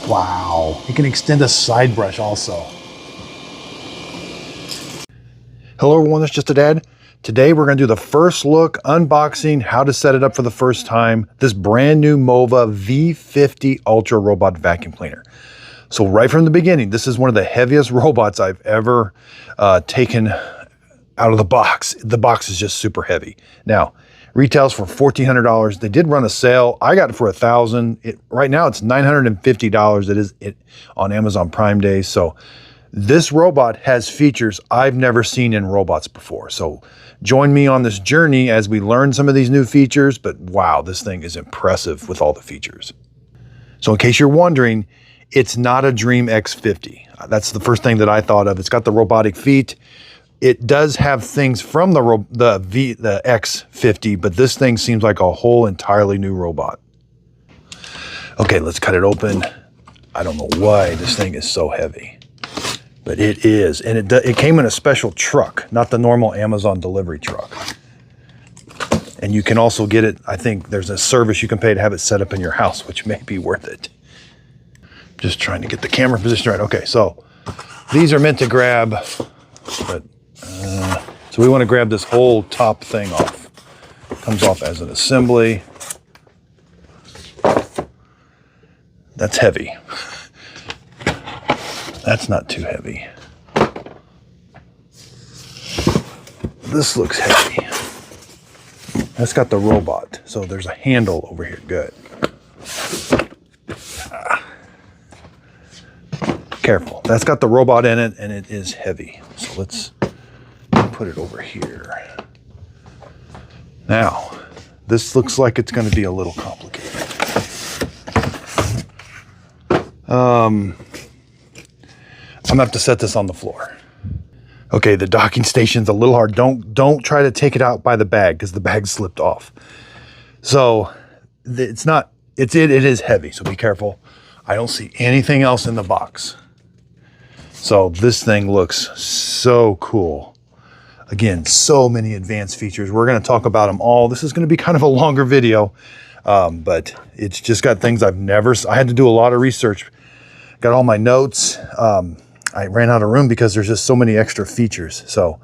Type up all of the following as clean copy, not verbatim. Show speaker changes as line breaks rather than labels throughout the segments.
Wow, it can extend a side brush also. Hello everyone, it's Just a Dad. Today we're going to do the first look, unboxing, how to set it up for the first time, this brand new Mova V50 Ultra Robot Vacuum Cleaner. So right from the beginning, this is one of the heaviest robots I've ever taken out of the box. The box is just super heavy. Now, retails for $1,400. They did run a sale. I got it for $1,000. Right now it's $950. It is on Amazon Prime Day. So this robot has features I've never seen in robots before. So join me on this journey as we learn some of these new features, but wow, this thing is impressive with all the features. So in case you're wondering, it's not a Dream X50. That's the first thing that I thought of. It's got the robotic feet. It does have things from the X50, but this thing seems like a whole entirely new robot. Okay, let's cut it open. I don't know why this thing is so heavy. But it is, and it came in a special truck, not the normal Amazon delivery truck. And you can also get it, I think there's a service you can pay to have it set up in your house, which may be worth it. Just trying to get the camera position right. Okay, so these are meant to grab, but so we want to grab this whole top thing off. It comes off as an assembly. That's heavy. That's not too heavy. This looks heavy. That's got the robot. So there's a handle over here. Good. Careful. That's got the robot in it and it is heavy. So let's put it over here. Now, this looks like it's going to be a little complicated. I'm gonna have to set this on the floor. Okay, the docking station's a little hard. Don't try to take it out by the bag because the bag slipped off. So it is heavy, so be careful. I don't see anything else in the box. So this thing looks so cool. Again, so many advanced features. We're gonna talk about them all. This is gonna be kind of a longer video, but it's just got things I had to do a lot of research. Got all my notes. I ran out of room because there's just so many extra features. So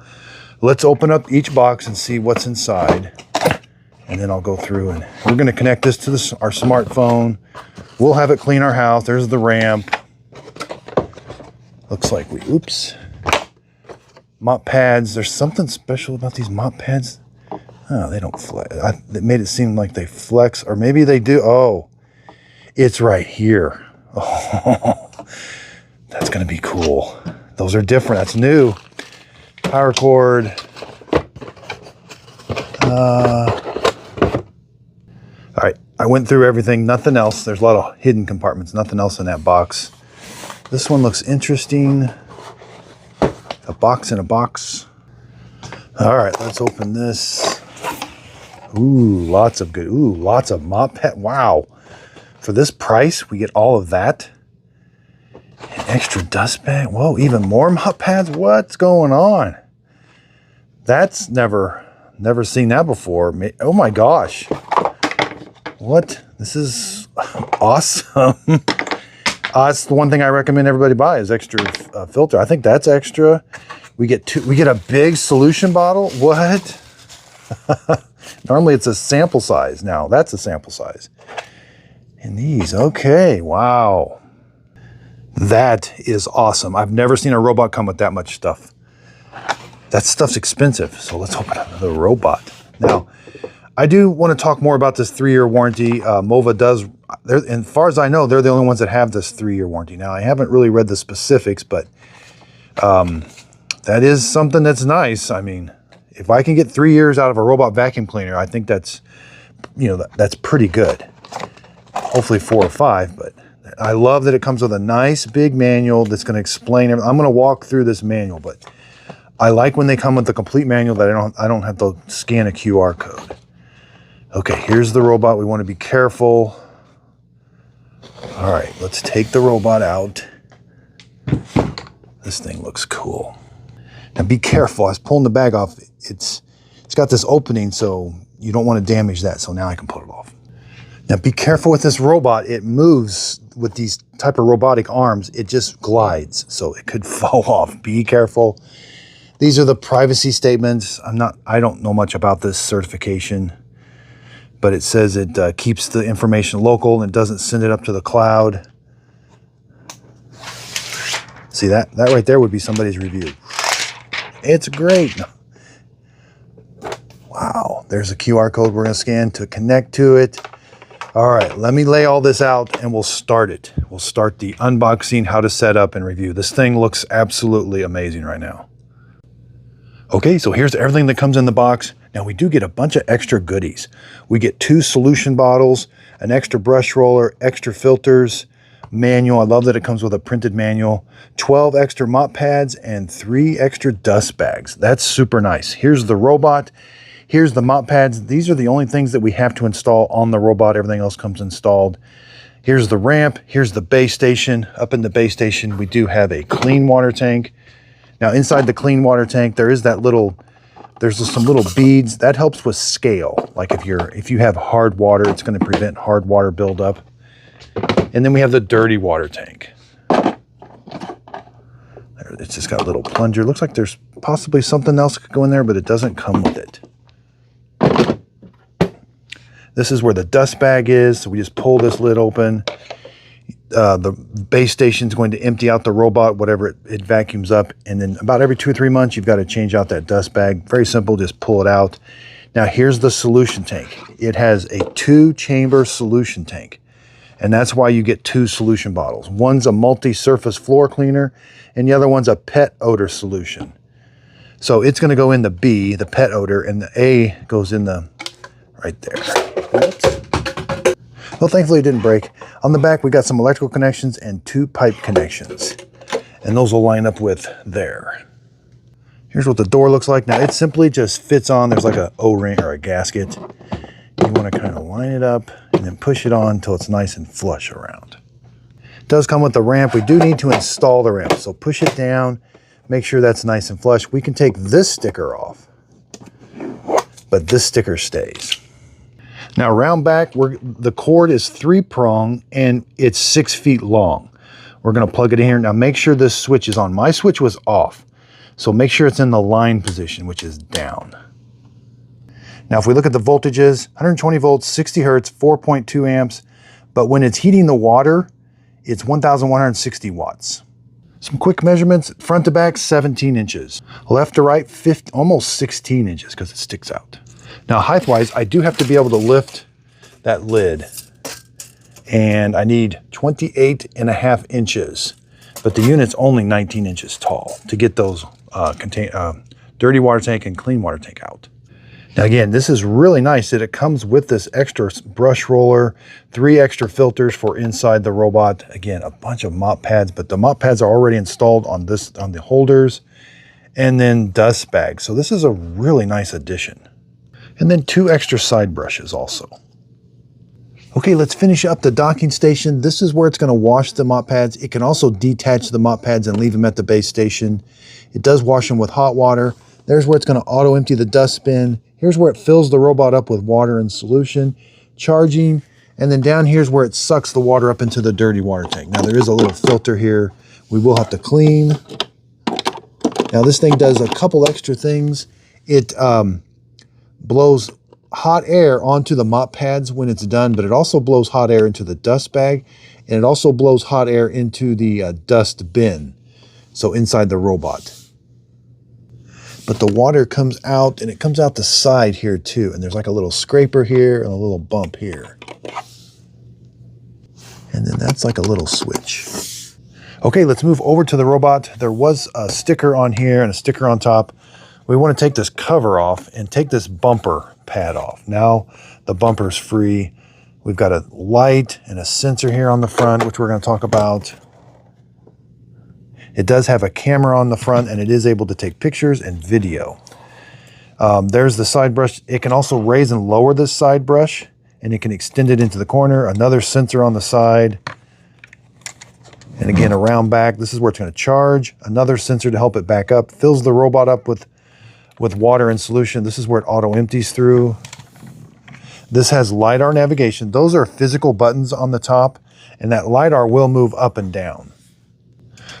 let's open up each box and see what's inside. And then I'll go through and we're going to connect this to our smartphone. We'll have it clean our house. There's the ramp. Looks like oops. Mop pads. There's something special about these mop pads. Oh, they don't flex. It made it seem like they flex, or maybe they do. Oh, it's right here. Oh. That's going to be cool. Those are different. That's new. Power cord. All right. I went through everything. Nothing else. There's a lot of hidden compartments. Nothing else in that box. This one looks interesting. A box in a box. All right. Let's open this. Ooh, lots of good. Ooh, lots of mop pad. Wow. For this price, we get all of that. An extra dust bag. Whoa, even more mop pads. What's going on? That's never seen that before. Oh my gosh. What? This is awesome. That's the one thing I recommend everybody buy is extra filter. I think that's extra. We get a big solution bottle. What? Normally it's a sample size. Now that's a sample size. And these, okay, wow. That is awesome. I've never seen a robot come with that much stuff. That stuff's expensive. So let's open up the robot. Now, I do want to talk more about this 3-year warranty. Mova does, and as far as I know, they're the only ones that have this 3-year warranty. Now, I haven't really read the specifics, but that is something that's nice. I mean, if I can get 3 years out of a robot vacuum cleaner, I think that's, that's pretty good. Hopefully 4 or 5, but I love that it comes with a nice big manual that's going to explain everything. I'm going to walk through this manual, but I like when they come with the complete manual that I don't have to scan a QR code. Okay, here's the robot. We want to be careful. All right, let's take the robot out. This thing looks cool. Now be careful. I was pulling the bag off. It's got this opening, so you don't want to damage that. So now I can pull it off. Now be careful with this robot. It moves with these type of robotic arms, it just glides, so it could fall off. Be careful. These are the privacy statements. I don't know much about this certification, but it says it keeps the information local and doesn't send it up to the cloud. See that right there would be somebody's review. It's great. Wow, there's a QR code we're going to scan to connect to it. All right, let me lay all this out and we'll start it. We'll start the unboxing, how to set up and review. This thing looks absolutely amazing right now. Okay, so here's everything that comes in the box. Now we do get a bunch of extra goodies. We get 2 solution bottles, an extra brush roller, extra filters, manual. I love that it comes with a printed manual, 12 extra mop pads, and 3 extra dust bags. That's super nice. Here's the robot. Here's the mop pads. These are the only things that we have to install on the robot. Everything else comes installed. Here's the ramp. Here's the base station. Up in the base station, we do have a clean water tank. Now inside the clean water tank, there's some little beads. That helps with scale. Like if you have hard water, it's going to prevent hard water buildup. And then we have the dirty water tank. It's just got a little plunger. Looks like there's possibly something else that could go in there, but it doesn't come with it. This is where the dust bag is. So we just pull this lid open. The base station is going to empty out the robot, whatever it vacuums up. And then about every 2 or 3 months, you've got to change out that dust bag. Very simple, just pull it out. Now here's the solution tank. It has a 2-chamber solution tank. And that's why you get 2 solution bottles. One's a multi-surface floor cleaner, and the other one's a pet odor solution. So it's going to go in the B, the pet odor, and the A goes in the right there. Oops. Well, thankfully it didn't break. On the back, we got some electrical connections and 2 pipe connections. And those will line up with there. Here's what the door looks like. Now, it simply just fits on. There's like a O-ring or a gasket. You want to kind of line it up and then push it on until it's nice and flush around. It does come with the ramp. We do need to install the ramp. So push it down, make sure that's nice and flush. We can take this sticker off, but this sticker stays. Now around back, the cord is 3-prong and it's 6 feet long. We're going to plug it in here. Now make sure this switch is on. My switch was off, so make sure it's in the line position, which is down. Now if we look at the voltages, 120 volts, 60 hertz, 4.2 amps, but when it's heating the water, it's 1,160 watts. Some quick measurements, front to back, 17 inches. Left to right, almost 16 inches because it sticks out. Now height-wise, I do have to be able to lift that lid, and I need 28.5 inches, but the unit's only 19 inches tall to get those dirty water tank and clean water tank out. Now again, this is really nice that it comes with this extra brush roller, 3 extra filters for inside the robot. Again, a bunch of mop pads, but the mop pads are already installed on the holders, and then dust bags. So this is a really nice addition. And then 2 extra side brushes also. Okay, let's finish up the docking station. This is where it's going to wash the mop pads. It can also detach the mop pads and leave them at the base station. It does wash them with hot water. There's where it's going to auto empty the dust bin. Here's where it fills the robot up with water and solution, charging, and then down here's where it sucks the water up into the dirty water tank. Now there is a little filter here we will have to clean. Now this thing does a couple extra things. It blows hot air onto the mop pads when it's done, but it also blows hot air into the dust bag, and it also blows hot air into the dust bin, so inside the robot. But the water comes out, and it comes out the side here too, and there's like a little scraper here and a little bump here. And then that's like a little switch. Okay, let's move over to the robot. There was a sticker on here and a sticker on top. We want to take this cover off and take this bumper pad off. Now the bumper's free. We've got a light and a sensor here on the front, which we're going to talk about. It does have a camera on the front, and it is able to take pictures and video. There's the side brush. It can also raise and lower this side brush, and it can extend it into the corner. Another sensor on the side. And again, around back, this is where it's going to charge. Another sensor to help it back up. Fills the robot up with water and solution. This is where it auto empties through. This has LiDAR navigation. Those are physical buttons on the top. and that LiDAR will move up and down.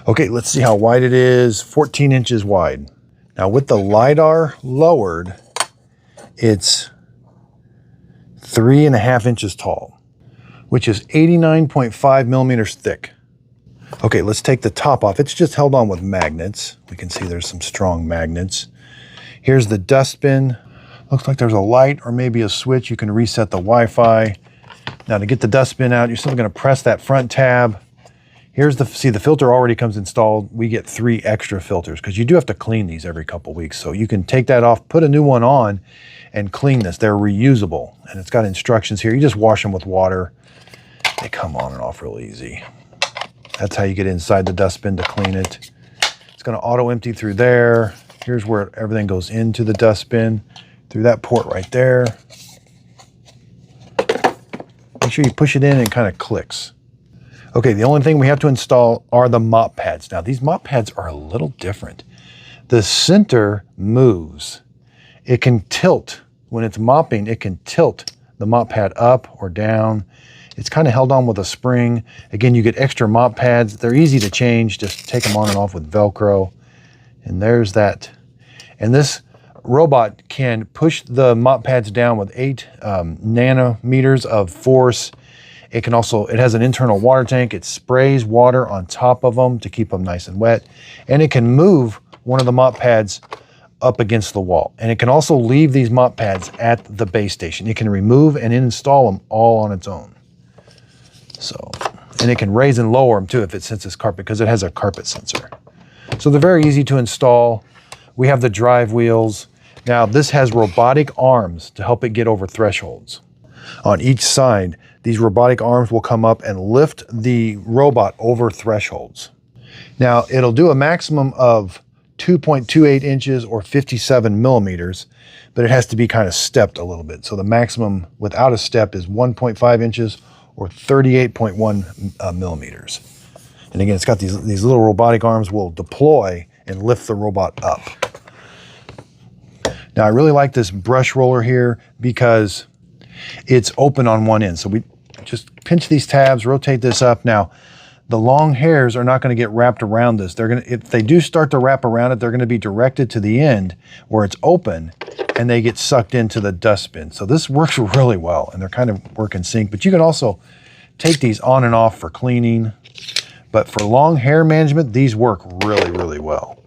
Okay, let's see how wide it is. 14 inches wide. Now with the LiDAR lowered, it's 3.5 inches tall, which is 89.5 millimeters thick. Okay, let's take the top off. It's just held on with magnets. We can see there's some strong magnets. Here's the dustbin. Looks like there's a light or maybe a switch. You can reset the Wi-Fi. Now to get the dustbin out, you're still gonna press that front tab. Here's see the filter already comes installed. We get 3 extra filters because you do have to clean these every couple weeks. So you can take that off, put a new one on and clean this. They're reusable and it's got instructions here. You just wash them with water. They come on and off real easy. That's how you get inside the dustbin to clean it. It's gonna auto empty through there. Here's where everything goes into the dustbin, through that port right there. Make sure you push it in and it kind of clicks. Okay, the only thing we have to install are the mop pads. Now these mop pads are a little different. The center moves. It can tilt. When it's mopping, it can tilt the mop pad up or down. It's kind of held on with a spring. Again, you get extra mop pads. They're easy to change. Just take them on and off with Velcro. And there's that. And this robot can push the mop pads down with 8 nanometers of force. It can also, it has an internal water tank. It sprays water on top of them to keep them nice and wet. And it can move one of the mop pads up against the wall. And it can also leave these mop pads at the base station. It can remove and install them all on its own. So, and it can raise and lower them too if it senses carpet, because it has a carpet sensor. So they're very easy to install. We have the drive wheels. Now this has robotic arms to help it get over thresholds. On each side, these robotic arms will come up and lift the robot over thresholds. Now it'll do a maximum of 2.28 inches or 57 millimeters, but it has to be kind of stepped a little bit. So the maximum without a step is 1.5 inches or 38.1 millimeters. And again, it's got these little robotic arms will deploy and lift the robot up. Now I really like this brush roller here because it's open on one end. So we just pinch these tabs, rotate this up. Now the long hairs are not going to get wrapped around this. They're going to, if they do start to wrap around it, they're going to be directed to the end where it's open and they get sucked into the dustbin. So this works really well and they're kind of work in sync, but you can also take these on and off for cleaning. But for long hair management, these work really, really well.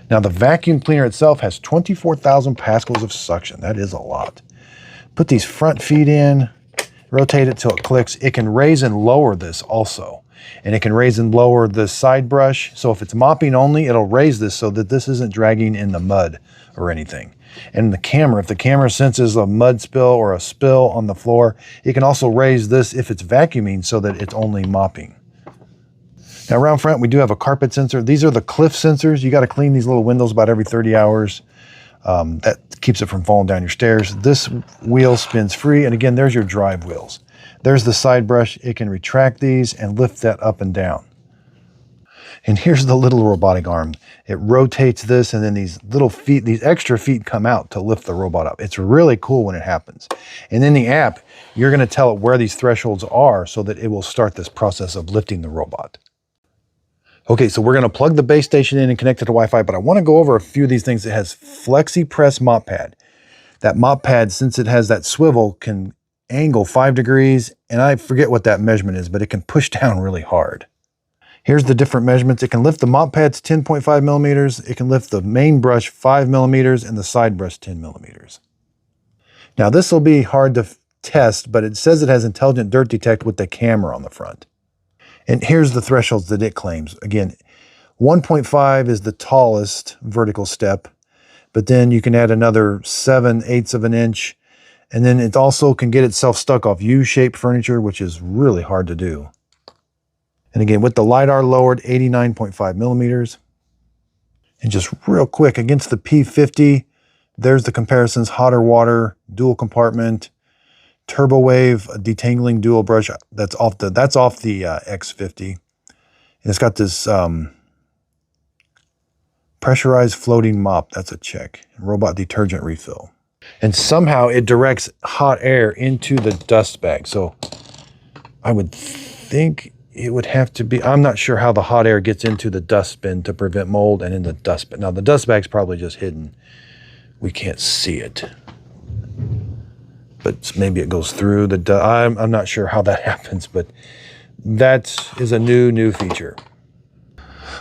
Now the vacuum cleaner itself has 24,000 pascals of suction. That is a lot. Put these front feet in, rotate it till it clicks. It can raise and lower this also. And it can raise and lower the side brush. So if it's mopping only, it'll raise this so that this isn't dragging in the mud or anything. And the camera, if the camera senses a mud spill or a spill on the floor, it can also raise this if it's vacuuming so that it's only mopping. Now around front, we do have a carpet sensor. These are the cliff sensors. You got to clean these little windows about every 30 hours. That keeps it from falling down your stairs. This wheel spins free. And again, there's your drive wheels. There's the side brush. It can retract these and lift that up and down. And here's the little robotic arm. It rotates this and then these little feet, these extra feet come out to lift the robot up. It's really cool when it happens. And in the app, you're going to tell it where these thresholds are so that it will start this process of lifting the robot. Okay, so we're going to plug the base station in and connect it to Wi-Fi, but I want to go over a few of these things. It has Flexi Press mop pad. That mop pad, since it has that swivel, can angle 5 degrees, and I forget what that measurement is, but it can push down really hard. Here's the different measurements. It can lift the mop pads 10.5 millimeters. It can lift the main brush 5 millimeters and the side brush 10 millimeters. Now this will be hard to test, but it says it has intelligent dirt detect with the camera on the front. And here's the thresholds that it claims. Again, 1.5 is the tallest vertical step, but then you can add another 7/8 of an inch. And then it also can get itself stuck off U-shaped furniture, which is really hard to do. And again, with the LiDAR lowered, 89.5 millimeters. And just real quick, against the P50, there's the comparisons: hotter water, dual compartment, turbo wave, a detangling dual brush. That's off the X50. And it's got this pressurized floating mop. That's a check. Robot detergent refill. And somehow it directs hot air into the dust bag. So I would think it would have to be, I'm not sure how the hot air gets into the dustbin to prevent mold and in the dustbin. Now the dust bag's probably just hidden. We can't see it. But maybe it goes through the, I'm not sure how that happens, but that is a new feature.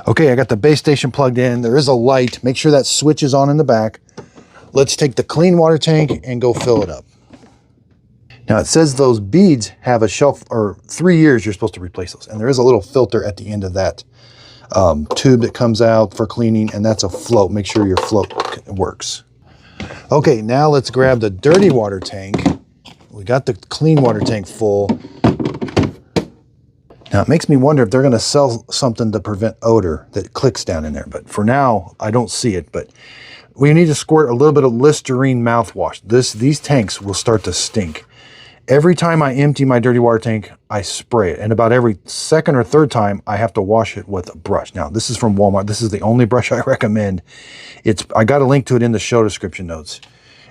Okay, I got the base station plugged in. There is a light. Make sure that switch is on in the back. Let's take the clean water tank and go fill it up. Now it says those beads have a shelf, or 3 years you're supposed to replace those. And there is a little filter at the end of that tube that comes out for cleaning, and that's a float. Make sure your float works. Okay, now let's grab the dirty water tank. We got the clean water tank full. Now it makes me wonder if they're gonna sell something to prevent odor that clicks down in there. But for now, I don't see it. But we need to squirt a little bit of Listerine mouthwash. These tanks will start to stink. Every time I empty my dirty water tank, I spray it. And about every second or third time, I have to wash it with a brush. Now, this is from Walmart. This is the only brush I recommend. I got a link to it in the show description notes.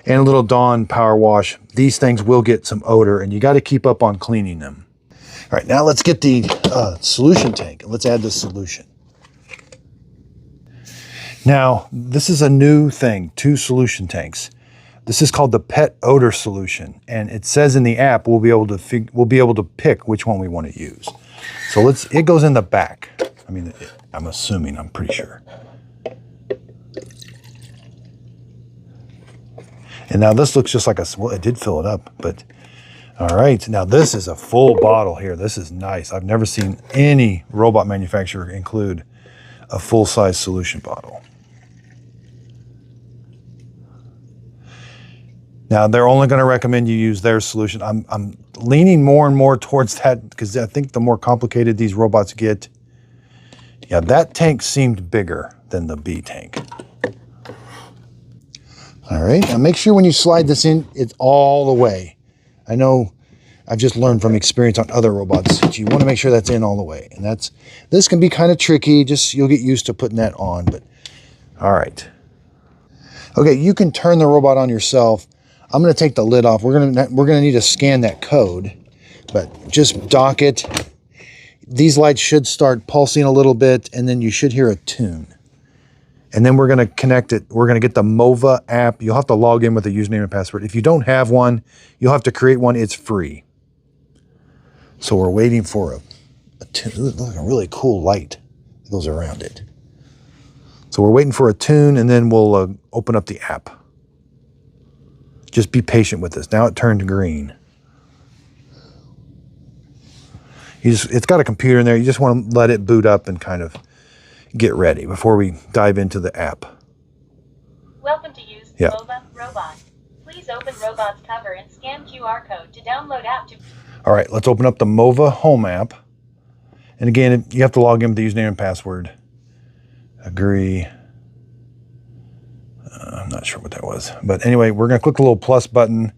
And a little Dawn power wash. These things will get some odor, and you got to keep up on cleaning them. All right, now let's get the solution tank. Let's add the solution. Now, this is a new thing, 2 solution tanks. This is called the pet odor solution, and it says in the app we'll be able to pick which one we want to use. So it goes in the back. I mean, I'm assuming, I'm pretty sure. And now this looks just like well, it did fill it up, but all right. Now this is a full bottle here. This is nice. I've never seen any robot manufacturer include a full-size solution bottle. Now, they're only going to recommend you use their solution. I'm leaning more and more towards that because I think the more complicated these robots get. Yeah, that tank seemed bigger than the B tank. All right, now make sure when you slide this in, it's all the way. I know I've just learned from experience on other robots that you want to make sure that's in all the way. And this can be kind of tricky, just you'll get used to putting that on, but all right. Okay, you can turn the robot on yourself. I'm going to take the lid off. We're going to need to scan that code, but just dock it. These lights should start pulsing a little bit, and then you should hear a tune. And then we're going to connect it. We're going to get the Mova app. You'll have to log in with a username and password. If you don't have one, you'll have to create one. It's free. So we're waiting for a tune. It looks like a really cool light that goes around it. So we're waiting for a tune, and then we'll open up the app. Just be patient with this. Now it turned green. It's got a computer in there. You just want to let it boot up and kind of get ready before we dive into the app.
Welcome to use Mova Robot. Please open Robot's cover and scan QR code to download app to...
All right, let's open up the Mova Home app. And again, you have to log in with the username and password. Agree. I'm not sure what that was. But anyway, we're going to click the little plus button,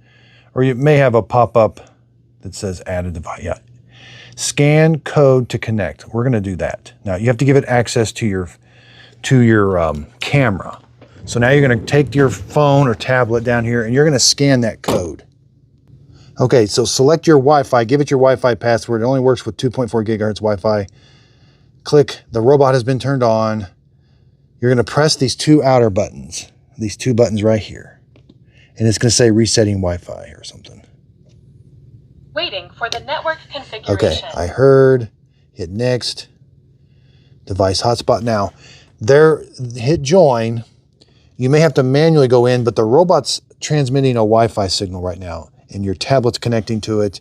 or you may have a pop-up that says add a device. Yeah. Scan code to connect. We're going to do that. Now, you have to give it access to your camera. So now you're going to take your phone or tablet down here, and you're going to scan that code. Okay, so select your Wi-Fi. Give it your Wi-Fi password. It only works with 2.4 gigahertz Wi-Fi. Click. The robot has been turned on. You're going to press these 2 outer buttons. These 2 buttons right here. And it's going to say resetting Wi-Fi or something.
Waiting for the network configuration.
Okay, I heard. Hit next. Device hotspot. Now, hit join. You may have to manually go in, but the robot's transmitting a Wi-Fi signal right now, and your tablet's connecting to it,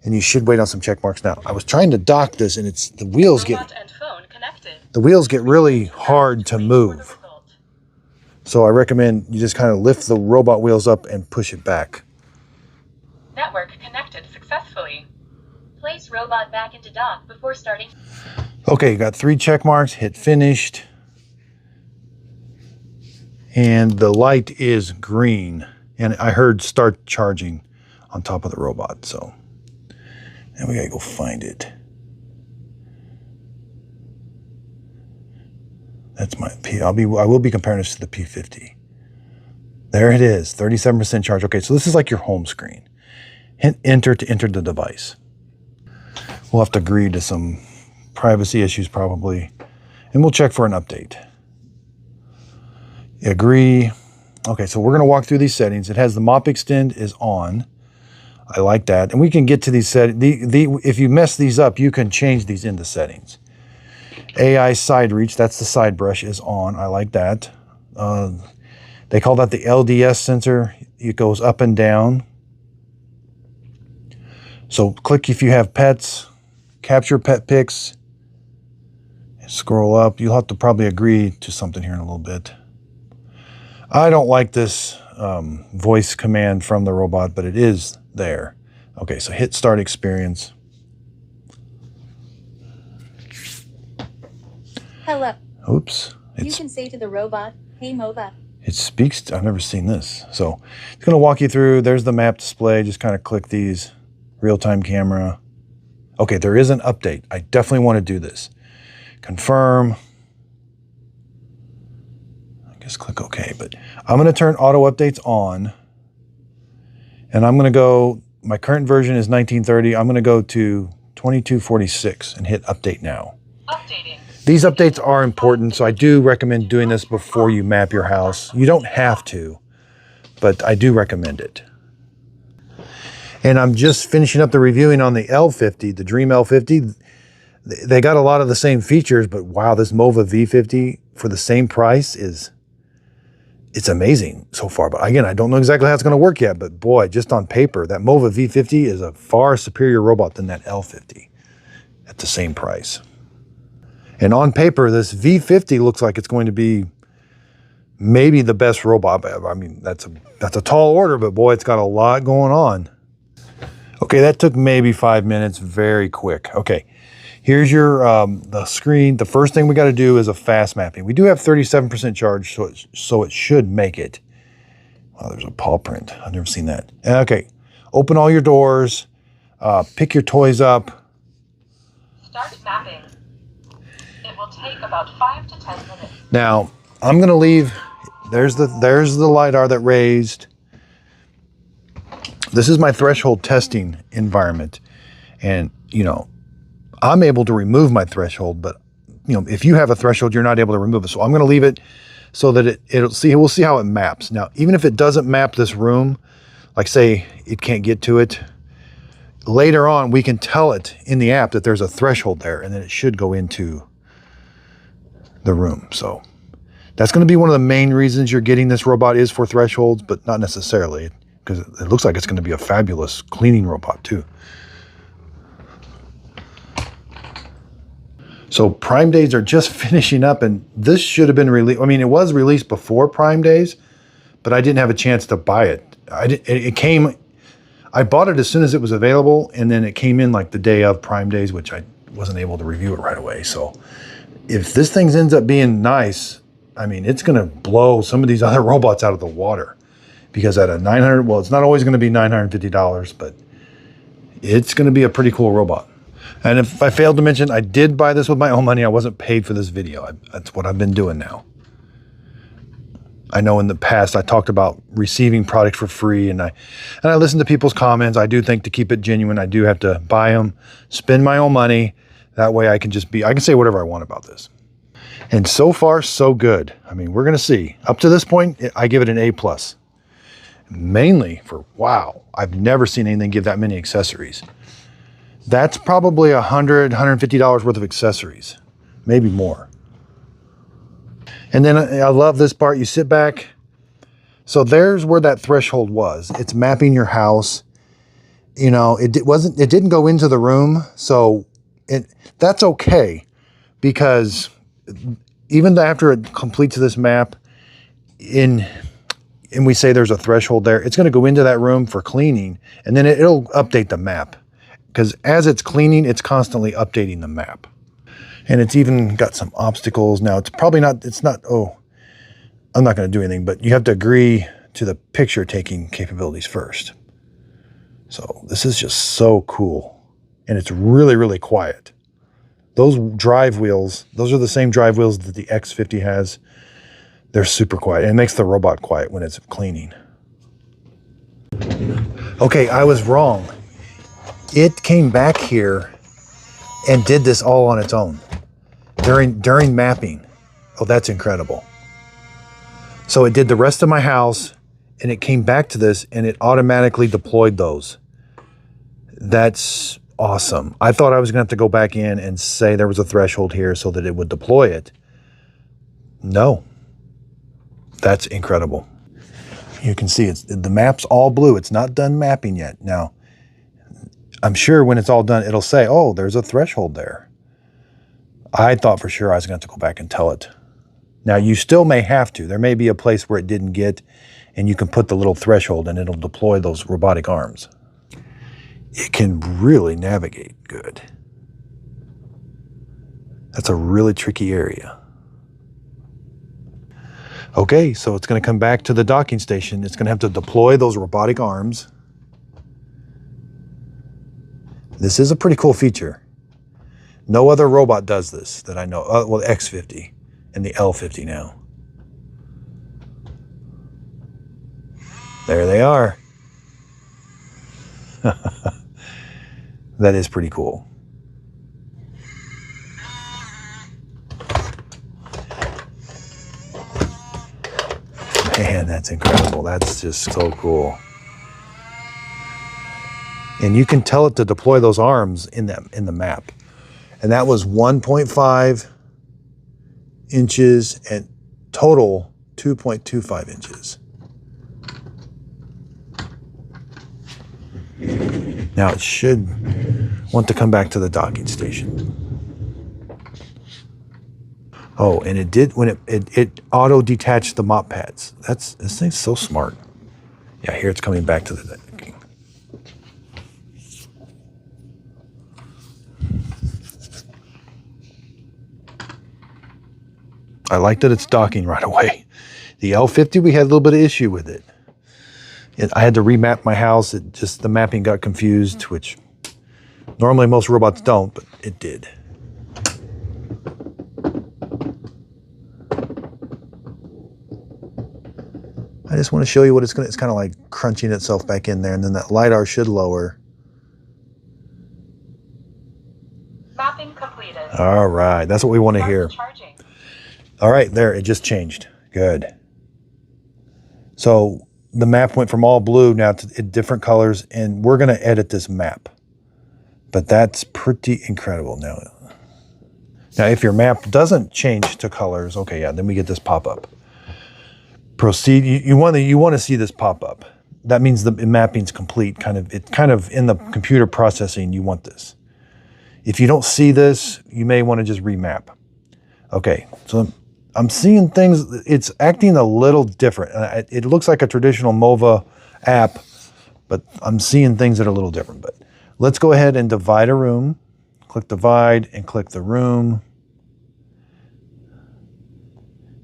and you should wait on some check marks. Now, I was trying to dock this, and the wheels get really hard to move. So I recommend you just kind of lift the robot wheels up and push it back.
Network connected successfully. Place robot back into dock before starting.
Okay, you got 3 check marks. Hit finished. And the light is green. And I heard start charging on top of the robot. So now we gotta go find it. That's my P. I will be comparing this to the P50. There it is, 37% charge. Okay, so this is like your home screen. Hit enter to enter the device. We'll have to agree to some privacy issues probably. And we'll check for an update. Agree. Okay, so we're going to walk through these settings. It has the mop extend is on. I like that. And we can get to these settings. If you mess these up, you can change these into settings. AI side reach, that's the side brush, is on. I like that. They call that the LDS sensor. It goes up and down. So click if you have pets, capture pet pics, scroll up. You'll have to probably agree to something here in a little bit. I don't like this voice command from the robot, but it is there. Okay, so hit start experience.
Hello.
Oops.
You can say to the robot, "Hey Mova."
It speaks. I've never seen this. So it's going to walk you through. There's the map display. Just kind of click these. Real-time camera. Okay, there is an update. I definitely want to do this. Confirm. I guess click OK. But I'm going to turn auto updates on. And I'm going to go, my current version is 1930. I'm going to go to 2246 and hit update now.
Updating.
These updates are important, so I do recommend doing this before you map your house. You don't have to, but I do recommend it. And I'm just finishing up the reviewing on the L50, the Dream L50. They got a lot of the same features, but wow, this Mova V50 for the same price it's amazing so far. But again, I don't know exactly how it's going to work yet, but boy, just on paper, that Mova V50 is a far superior robot than that L50 at the same price. And on paper, this V50 looks like it's going to be maybe the best robot. I mean, that's a tall order, but boy, it's got a lot going on. Okay, that took maybe 5 minutes, very quick. Okay, here's your the screen. The first thing we got to do is a fast mapping. We do have 37% charge, so it should make it. Wow, there's a paw print. I've never seen that. Okay, open all your doors, pick your toys up.
Start mapping. It will take about 5 to 10 minutes.
Now, I'm going to leave. There's the LiDAR that raised. This is my threshold testing environment. And, you know, I'm able to remove my threshold, but, you know, if you have a threshold, you're not able to remove it. So I'm going to leave it so that we'll see how it maps. Now, even if it doesn't map this room, like say it can't get to it, later on, we can tell it in the app that there's a threshold there, and then it should go into the room. So that's going to be one of the main reasons you're getting this robot is for thresholds, but not necessarily, because it looks like it's going to be a fabulous cleaning robot too. So Prime Days are just finishing up, and this should have been released. I mean, it was released before Prime Days, but I didn't have a chance to buy it. I bought it as soon as it was available, and then it came in like the day of Prime Days, which I wasn't able to review it right away. So if this thing ends up being nice, I mean, it's going to blow some of these other robots out of the water. Because at a $900, well, it's not always going to be $950, but it's going to be a pretty cool robot. And if I failed to mention, I did buy this with my own money. I wasn't paid for this video. That's what I've been doing now. I know in the past I talked about receiving products for free, and I listened to people's comments. I do think to keep it genuine, I do have to buy them, spend my own money. That way I can say whatever I want about this. And so far, so good. I mean, we're going to see. Up to this point, I give it an A+. Mainly for, wow, I've never seen anything give that many accessories. That's probably $100, $150 worth of accessories, maybe more. And then I love this part. You sit back. So there's where that threshold was. It's mapping your house. You know, it didn't go into the room. So that's okay, because even after it completes this map and we say there's a threshold there, it's going to go into that room for cleaning, and then it'll update the map. Because as it's cleaning, it's constantly updating the map. And it's even got some obstacles. Now, I'm not going to do anything, but you have to agree to the picture taking capabilities first. So this is just so cool. And it's really, really quiet. Those drive wheels, those are the same drive wheels that the X50 has. They're super quiet, and it makes the robot quiet when it's cleaning. Okay, I was wrong. It came back here and did this all on its own during mapping. Oh, that's incredible. So it did the rest of my house, and it came back to this, and it automatically deployed those. That's awesome. I thought I was going to have to go back in and say there was a threshold here so that it would deploy it. No. That's incredible. You can see the map's all blue. It's not done mapping yet. Now, I'm sure when it's all done, it'll say, oh, there's a threshold there. I thought for sure I was going to have to go back and tell it. Now, you still may have to. There may be a place where it didn't get, and you can put the little threshold and it'll deploy those robotic arms. It can really navigate good. That's a really tricky area. Okay, so it's going to come back to the docking station. It's going to have to deploy those robotic arms. This is a pretty cool feature. No other robot does this that I know. Well, the X50 and the L50 now. There they are. That is pretty cool. Man, that's incredible. That's just so cool. And you can tell it to deploy those arms in the map. And that was 1.5 inches and total 2.25 inches. Now it should want to come back to the docking station. Oh, and it did when it auto detached the mop pads. This thing's so smart. Yeah, here it's coming back to the docking. I like that it's docking right away. The L50, we had a little bit of issue with it. I had to remap my house. The mapping got confused, which normally most robots don't, but it did. I just want to show you what it's kind of like crunching itself back in there, and then that LiDAR should lower.
Mapping completed.
All right, that's what we want to hear.
Charging.
All right, there, it just changed. Good. So the map went from all blue now to different colors, and we're going to edit this map. But that's pretty incredible. Now, if your map doesn't change to colors, okay, yeah, then we get this pop-up. Proceed. You want to see this pop-up. That means the mapping's complete. It's kind of in the computer processing. You want this. If you don't see this, you may want to just remap. Okay, so I'm seeing things. It's acting a little different. It looks like a traditional Mova app, but I'm seeing things that are a little different. But let's go ahead and divide a room. Click divide and click the room.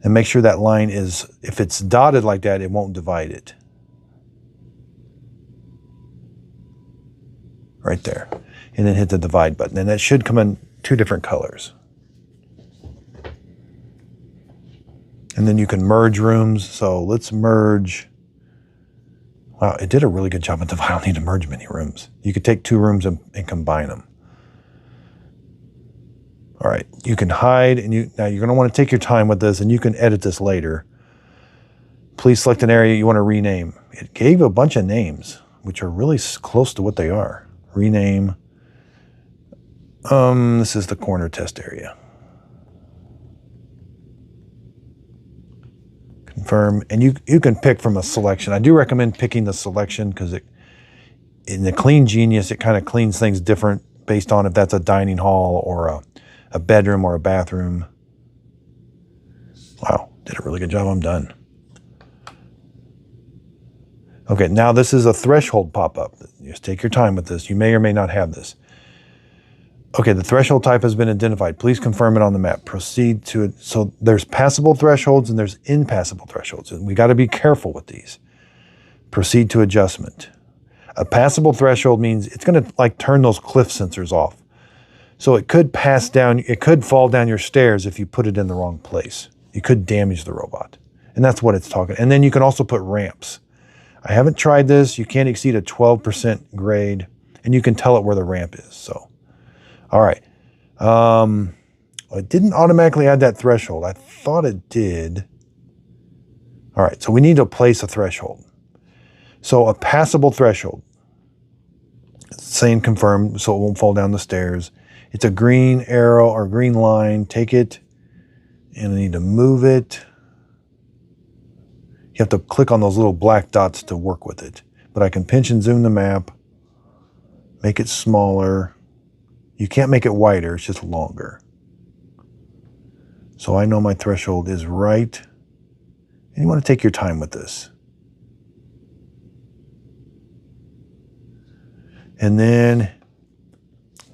And make sure that line is, if it's dotted like that, it won't divide it. Right there. And then hit the divide button. And that should come in 2 different colors. And then you can merge rooms. So let's merge. Wow, it did a really good job of dividing. I don't need to merge many rooms. You could take 2 rooms and combine them. All right, you can hide, and now you're going to want to take your time with this, and you can edit this later. Please select an area you want to rename. It gave a bunch of names, which are really close to what they are. Rename. This is the corner test area. Confirm, and you can pick from a selection. I do recommend picking the selection because in the Clean Genius, it kind of cleans things different based on if that's a dining hall or a bedroom or a bathroom. Wow, did a really good job. I'm done. Okay, now this is a threshold pop-up. Just take your time with this. You may or may not have this. Okay, the threshold type has been identified. Please confirm it on the map. Proceed to it. So there's passable thresholds and there's impassable thresholds. And we got to be careful with these. Proceed to adjustment. A passable threshold means it's going to like turn those cliff sensors off. So it could pass down, it could fall down your stairs if you put it in the wrong place. You could damage the robot. And that's what it's talking. And then you can also put ramps. I haven't tried this. You can't exceed a 12% grade, and you can tell it where the ramp is. So, all right. It didn't automatically add that threshold. I thought it did. All right, so we need to place a threshold. So a passable threshold. Saying confirm so it won't fall down the stairs. It's a green arrow or green line. Take it and I need to move it. You have to click on those little black dots to work with it. But I can pinch and zoom the map, make it smaller. You can't make it wider, it's just longer. So I know my threshold is right. And you want to take your time with this. And then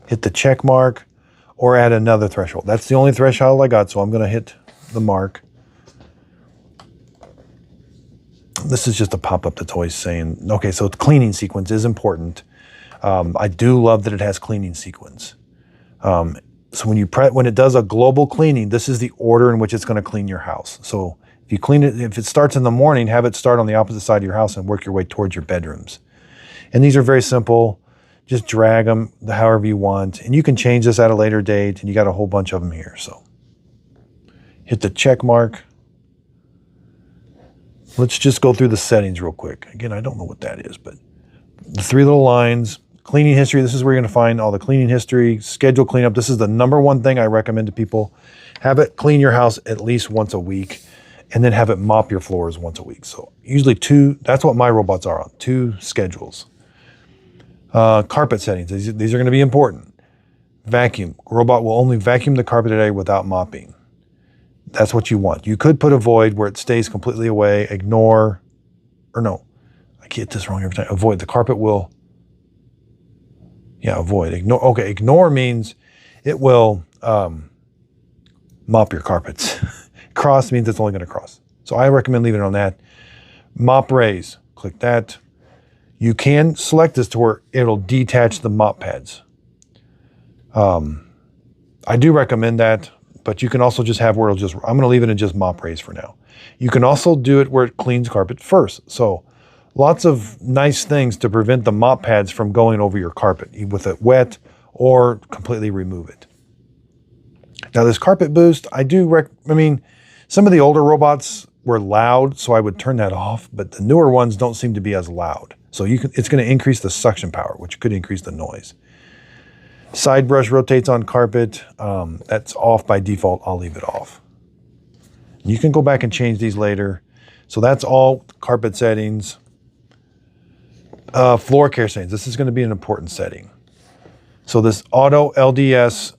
hit the check mark or add another threshold. That's the only threshold I got, so I'm going to hit the mark. This is just a pop-up that's always saying, okay, so the cleaning sequence is important. I do love that it has cleaning sequence. So when it does a global cleaning, this is the order in which it's going to clean your house. So if you clean it, if it starts in the morning, have it start on the opposite side of your house and work your way towards your bedrooms. And these are very simple. Just drag them however you want. And you can change this at a later date, and you got a whole bunch of them here. So hit the check mark. Let's just go through the settings real quick. Again, I don't know what that is, but the three little lines. Cleaning history, this is where you're going to find all the cleaning history. Schedule cleanup, this is the #1 thing I recommend to people. Have it clean your house at least once a week, and then have it mop your floors once a week. So usually 2, that's what my robots are on, 2 schedules. Carpet settings, these are going to be important. Vacuum, robot will only vacuum the carpet area without mopping. That's what you want. You could put avoid where it stays completely away, ignore, or no, I get this wrong every time. Avoid, the carpet will, yeah, avoid, ignore. Okay, ignore means it will mop your carpets. Cross means it's only going to cross. So I recommend leaving it on that. Mop raise, click that. You can select this to where it'll detach the mop pads. I do recommend that, but you can also just have where it'll just, I'm going to leave it in just mop raise for now. You can also do it where it cleans carpet first. So lots of nice things to prevent the mop pads from going over your carpet with it wet or completely remove it. Now this carpet boost, I mean, some of the older robots were loud, so I would turn that off, but the newer ones don't seem to be as loud. So it's going to increase the suction power, which could increase the noise. Side brush rotates on carpet. That's off by default. I'll leave it off. You can go back and change these later. So that's all carpet settings. Floor care settings. This is going to be an important setting. So this auto LDS,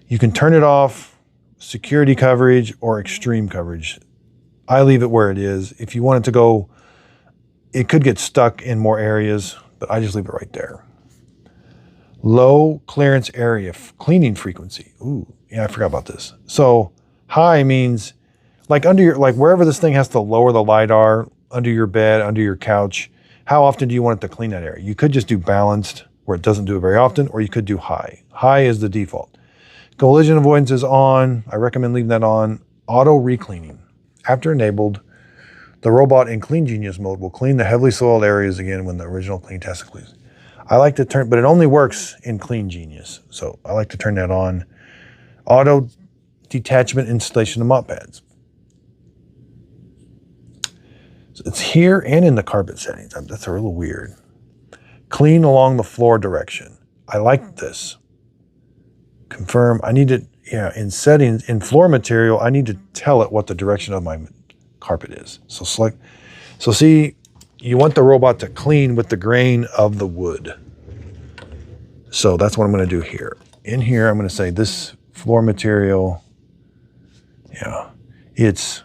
you can turn it off, security coverage or extreme coverage. I leave it where it is. If you want it to go, it could get stuck in more areas, but I just leave it right there. Low clearance area, cleaning frequency. Ooh, yeah, I forgot about this. So high means like wherever this thing has to lower the LiDAR, under your bed, under your couch, how often do you want it to clean that area? You could just do balanced where it doesn't do it very often, or you could do high. High is the default. Collision avoidance is on. I recommend leaving that on. Auto recleaning. After enabled, the robot in Clean Genius mode will clean the heavily soiled areas again when the original clean task is completed. I like to turn, but it only works in Clean Genius. So I like to turn that on. Auto detachment installation of mop pads. So it's here and in the carpet settings. That's a little weird. Clean along the floor direction. I like this. Confirm. I need to, in settings, in floor material, I need to tell it what the direction of my carpet is. So select, so see, you want the robot to clean with the grain of the wood. So that's what I'm going to do here. In here, I'm going to say this floor material, it's,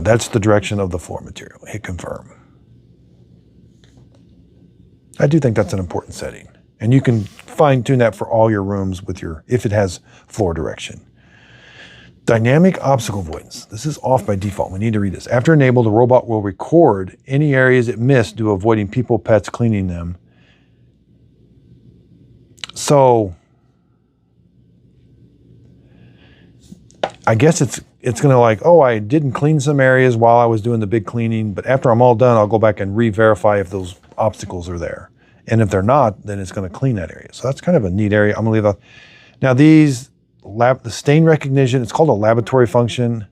that's the direction of the floor material. Hit confirm. I do think that's an important setting. And you can fine tune that for all your rooms with if it has floor direction. Dynamic obstacle avoidance. This is off by default. We need to read this. After enabled, the robot will record any areas it missed due to avoiding people, pets, cleaning them. So I guess it's going to I didn't clean some areas while I was doing the big cleaning, but after I'm all done, I'll go back and re-verify if those obstacles are there. And if they're not, then it's going to clean that area. So that's kind of a neat area. I'm going to leave out. Now these, the stain recognition, it's called a laboratory function.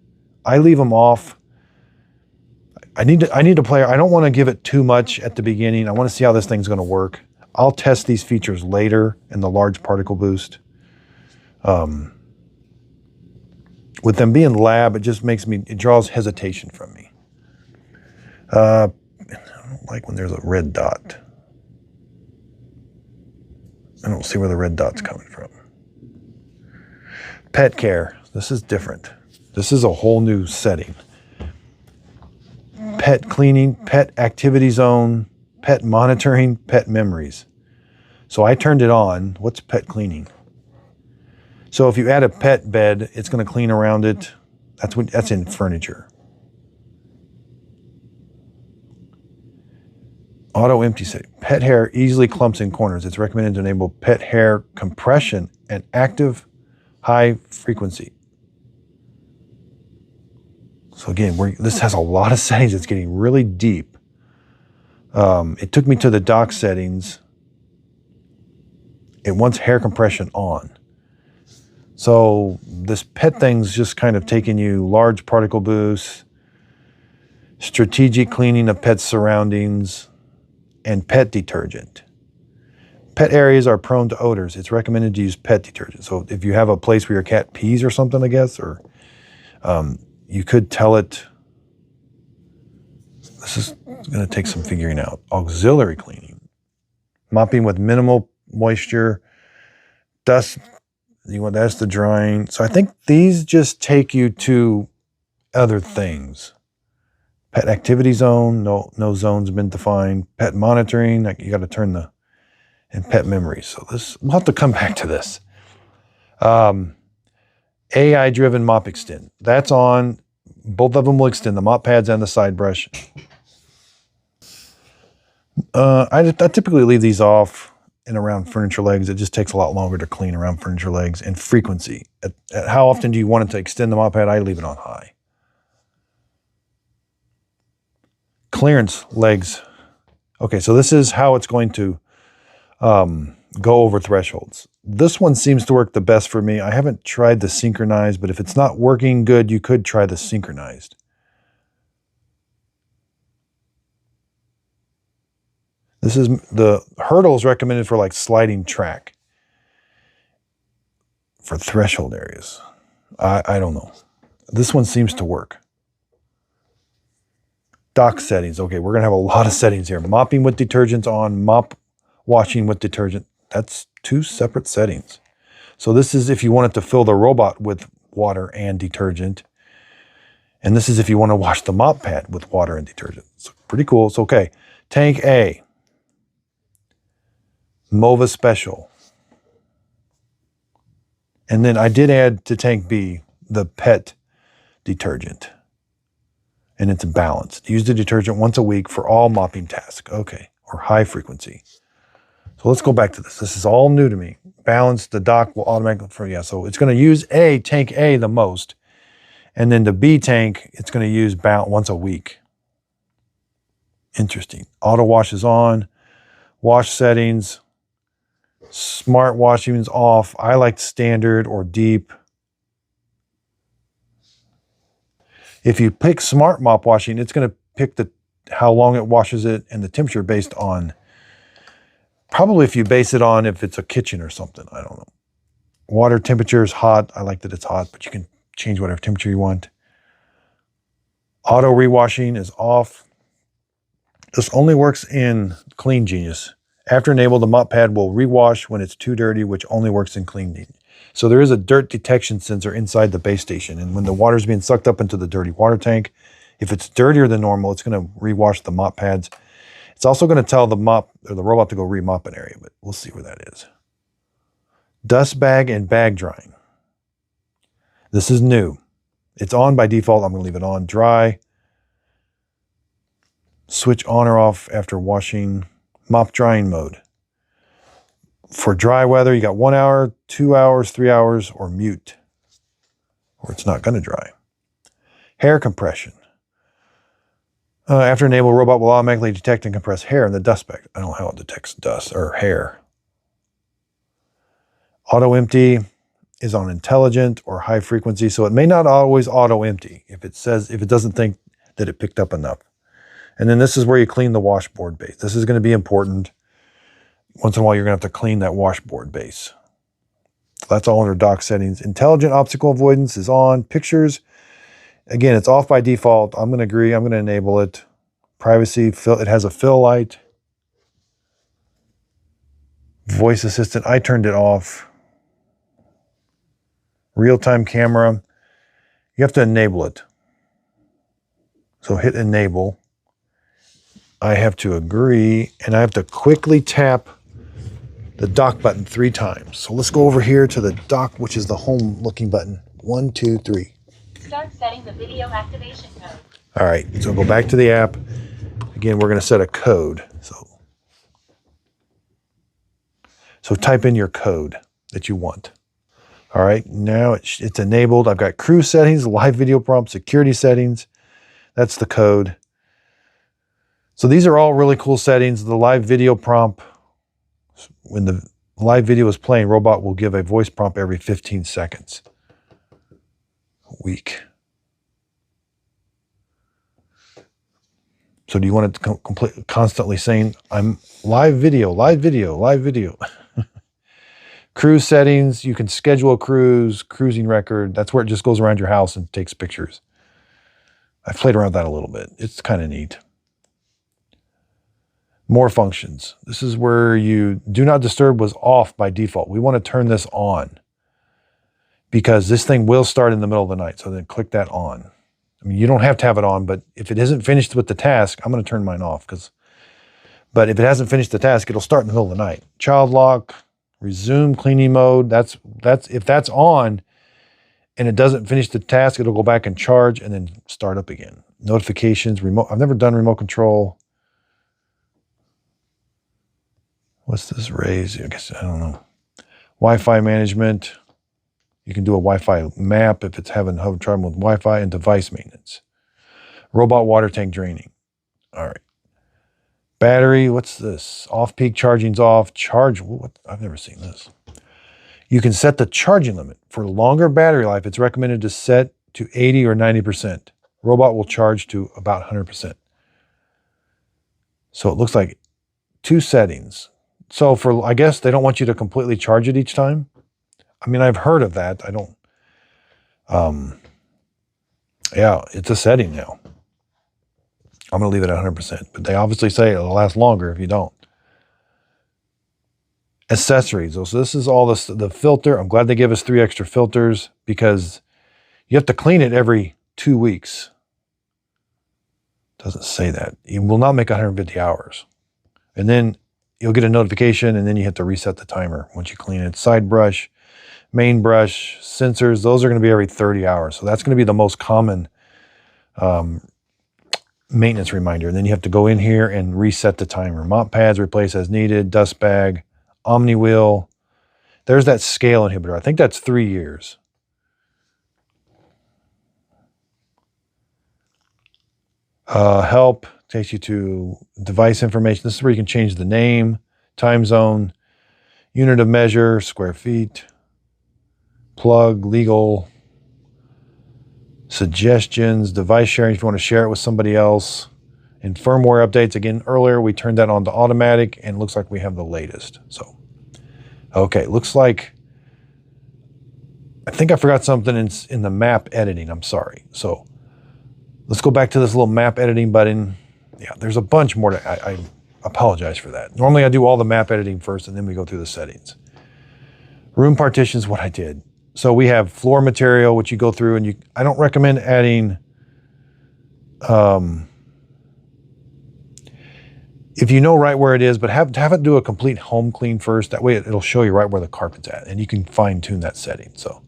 I leave them off. I need to play. I don't want to give it too much at the beginning. I want to see how this thing's going to work. I'll test these features later in the large particle boost. With them being lab, it just makes me, it draws hesitation from me. I don't like when there's a red dot. I don't see where the red dot's coming from. Pet care. This is different. This is a whole new setting. Pet cleaning, pet activity zone, pet monitoring, pet memories. So I turned it on. What's pet cleaning? So if you add a pet bed, it's going to clean around it. That's in furniture. Auto empty setting. Pet hair easily clumps in corners. It's recommended to enable pet hair compression and active high frequency. So again, this has a lot of settings. It's getting really deep. It took me to the dock settings. It wants hair compression on. So this pet thing's just kind of taking you large particle boosts, strategic cleaning of pet surroundings, and pet detergent. Pet areas are prone to odors. It's recommended to use pet detergent. So if you have a place where your cat pees or something, I guess, or you could tell it, this is going to take some figuring out. Auxiliary cleaning. Mopping with minimal moisture. Dust, that's the drying. So I think these just take you to other things. Pet activity zone, no zone's been defined. Pet monitoring, you got to turn the, and pet memories. So this, we'll have to come back to this. AI-driven mop extend. That's on. Both of them will extend, the mop pads and the side brush. I typically leave these off and around furniture legs. It just takes a lot longer to clean around furniture legs. And frequency. At how often do you want it to extend the mop pad? I leave it on high. Clearance legs. Okay, so this is how it's going to go over thresholds. This one seems to work the best for me. I haven't tried the synchronized, but if it's not working good, you could try the synchronized. This is the hurdles recommended for like sliding track for threshold areas. I don't know. This one seems to work. Dock settings. Okay, we're going to have a lot of settings here. Mopping with detergents on, mop washing with detergent. That's two separate settings. So this is if you wanted to fill the robot with water and detergent. And this is if you want to wash the mop pad with water and detergent. It's pretty cool. It's okay. Tank A. Mova Special. And then I did add to tank B the pet detergent. And it's balanced. Use the detergent once a week for all mopping tasks. Okay. Or high frequency. So let's go back to this. This is all new to me. Balance, the dock will automatically, so it's going to use tank A the most. And then the B tank, it's going to use once a week. Interesting. Auto wash is on. Wash settings. Smart washing is off. I like standard or deep. If you pick smart mop washing, it's going to pick how long it washes it and the temperature based on, probably if you base it on if it's a kitchen or something, I don't know. Water temperature is hot. I like that it's hot, but you can change whatever temperature you want. Auto rewashing is off. This only works in Clean Genius. After enabled, the mop pad will rewash when it's too dirty, which only works in Clean Genius. So there is a dirt detection sensor inside the base station. And when the water's being sucked up into the dirty water tank, if it's dirtier than normal, it's going to rewash the mop pads. It's also going to tell the robot to go remop an area, but we'll see where that is. Dust bag and bag drying. This is new. It's on by default. I'm going to leave it on. Dry. Switch on or off after washing. Mop drying mode. For dry weather, you got 1 hour, 2 hours, 3 hours, or mute. Or it's not going to dry. Hair compression. After enable, robot will automatically detect and compress hair in the dust bag. I don't know how it detects dust or hair. Auto empty is on intelligent or high frequency, so it may not always auto empty if it doesn't think that it picked up enough. And then this is where you clean the washboard base. This is going to be important. Once in a while, you're going to have to clean that washboard base. That's all under dock settings. Intelligent obstacle avoidance is on. Pictures, again, it's off by default. I'm going to agree. I'm going to enable it. Privacy, it has a fill light. Voice assistant, I turned it off. Real-time camera, you have to enable it. So hit enable. I have to agree, and I have to quickly tap the dock button 3 times. So let's go over here to the dock, which is the home looking button. 1, 2, 3.
Start setting the video activation code.
All right, so go back to the app. Again, we're going to set a code. So type in your code that you want. All right, now it's enabled. I've got crew settings, live video prompt, security settings. That's the code. So these are all really cool settings. The live video prompt, when the live video is playing, robot will give a voice prompt every 15 seconds a week. So do you want it to constantly saying, I'm live video, live video, live video. Cruise settings, you can schedule a cruise, cruising record. That's where it just goes around your house and takes pictures. I've played around with that a little bit. It's kind of neat. More functions. This is where you do not disturb was off by default. We want to turn this on because this thing will start in the middle of the night. So then click that on. I mean, you don't have to have it on, but if it isn't finished with the task, I'm going to turn mine off. But if it hasn't finished the task, it'll start in the middle of the night. Child lock, resume cleaning mode. That's if that's on and it doesn't finish the task, it'll go back and charge and then start up again. Notifications, remote. I've never done remote control. What's this raise? I guess, I don't know. Wi-Fi management. You can do a Wi-Fi map if it's having trouble with Wi-Fi, and device maintenance. Robot water tank draining. All right. Battery, what's this? Off-peak charging's off. Charge, what? I've never seen this. You can set the charging limit. For longer battery life, it's recommended to set to 80 or 90%. Robot will charge to about 100%. So it looks like 2 settings. So I guess they don't want you to completely charge it each time. I mean, I've heard of that. I don't, yeah, it's a setting now. I'm going to leave it at 100%, but they obviously say it'll last longer if you don't. Accessories. So this is all the filter. I'm glad they give us 3 extra filters because you have to clean it every 2 weeks. Doesn't say that. You will not make 150 hours. And then you'll get a notification and then you have to reset the timer once you clean it. Side brush, main brush, sensors, those are going to be every 30 hours. So that's going to be the most common maintenance reminder. And then you have to go in here and reset the timer. Mop pads, replace as needed. Dust bag, Omni wheel. There's that scale inhibitor. I think that's 3 years. Help takes you to device information. This is where you can change the name, time zone, unit of measure, square feet, plug, legal, suggestions, device sharing if you want to share it with somebody else, and firmware updates. Again, earlier we turned that on to automatic and it looks like we have the latest. So, okay, looks like, I think I forgot something in the map editing. I'm sorry. So let's go back to this little map editing button. Yeah, there's a bunch more I apologize for that. Normally I do all the map editing first and then we go through the settings. Room partitions, what I did. So we have floor material, which you go through and I don't recommend adding, if you know right where it is, but have it do a complete home clean first. That way it'll show you right where the carpet's at and you can fine tune that setting. So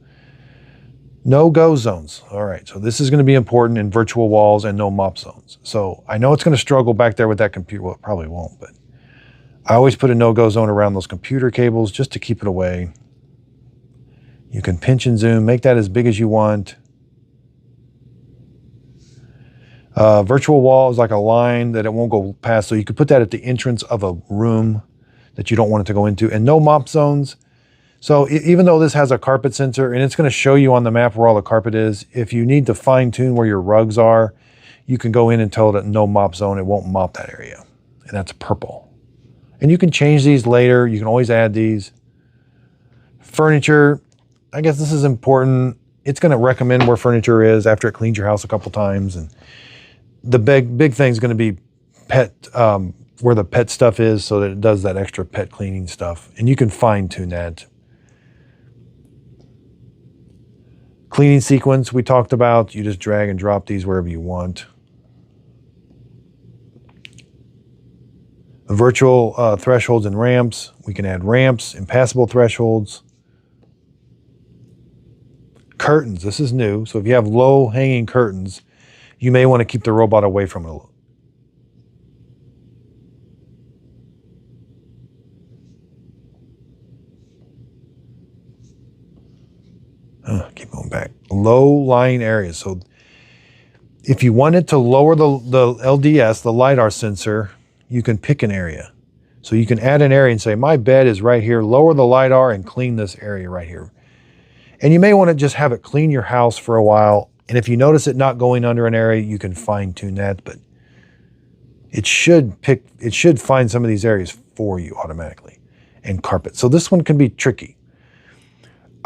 no-go zones. All right, so this is going to be important in virtual walls and no mop zones. So I know it's going to struggle back there with that computer. Well, it probably won't, but I always put a no-go zone around those computer cables just to keep it away. You can pinch and zoom, make that as big as you want. Virtual wall is like a line that it won't go past. So you could put that at the entrance of a room that you don't want it to go into. And no mop zones. So even though this has a carpet sensor and it's going to show you on the map where all the carpet is, if you need to fine tune where your rugs are, you can go in and tell it no mop zone. It won't mop that area. And that's purple. And you can change these later. You can always add these. Furniture, I guess this is important. It's going to recommend where furniture is after it cleans your house a couple times. And the big thing is going to be pet, where the pet stuff is, so that it does that extra pet cleaning stuff. And you can fine tune that. Cleaning sequence we talked about. You just drag and drop these wherever you want. Virtual thresholds and ramps. We can add ramps, impassable thresholds. Curtains, this is new. So if you have low hanging curtains, you may want to keep the robot away from it a little. Keep going back. Low lying areas. So if you wanted to lower the LDS, the LiDAR sensor, you can pick an area. So you can add an area and say, my bed is right here. Lower the LiDAR and clean this area right here. And you may want to just have it clean your house for a while. And if you notice it not going under an area, you can fine tune that. But it should find some of these areas for you automatically. And carpet. So this one can be tricky.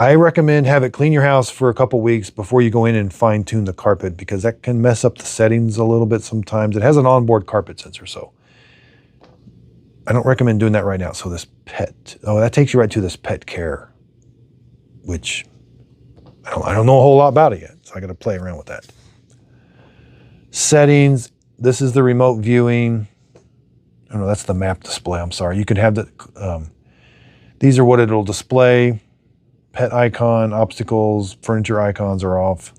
I recommend have it clean your house for a couple weeks before you go in and fine tune the carpet, because that can mess up the settings a little bit sometimes. It has an onboard carpet sensor, so I don't recommend doing that right now. So this pet, that takes you right to this pet care, which I don't know a whole lot about it yet, so I got to play around with that. Settings, this is the remote viewing. Oh no, that's the map display, I'm sorry. You can have the, these are what it'll display. Pet icon, obstacles, furniture icons are off.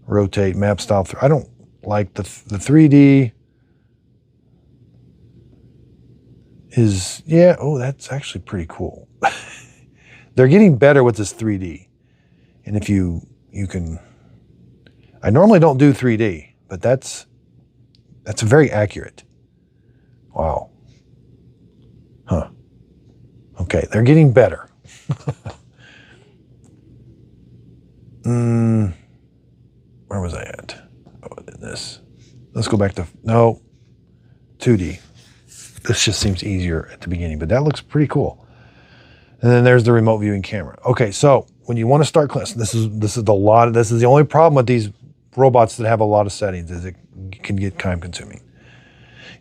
Rotate, map style. I don't like the 3D is, yeah, oh, that's actually pretty cool. They're getting better with this 3D. And if you can, I normally don't do 3D, but that's very accurate. Wow. Huh. Okay, they're getting better. Where was I at? Oh, this. Let's go back to, no, 2D. This just seems easier at the beginning, but that looks pretty cool. And then there's the remote viewing camera. Okay, so when you want to start class, this is the only problem with these robots that have a lot of settings, is it can get time consuming.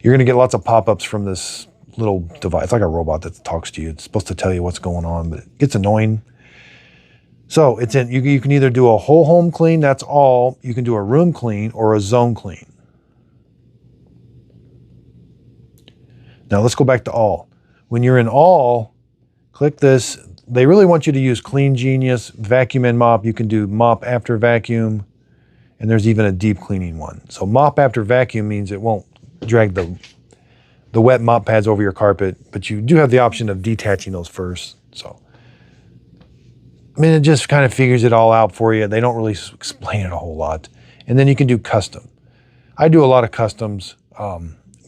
You're going to get lots of pop-ups from this little device. It's like a robot that talks to you. It's supposed to tell you what's going on, but it gets annoying. So it's in, you can either do a whole home clean, that's all. You can do a room clean or a zone clean. Now let's go back to all. When you're in all, click this. They really want you to use Clean Genius, vacuum and mop. You can do mop after vacuum, and there's even a deep cleaning one. So mop after vacuum means it won't drag the wet mop pads over your carpet, but you do have the option of detaching those first. So, I mean, it just kind of figures it all out for you. They don't really explain it a whole lot. And then you can do custom. I do a lot of customs.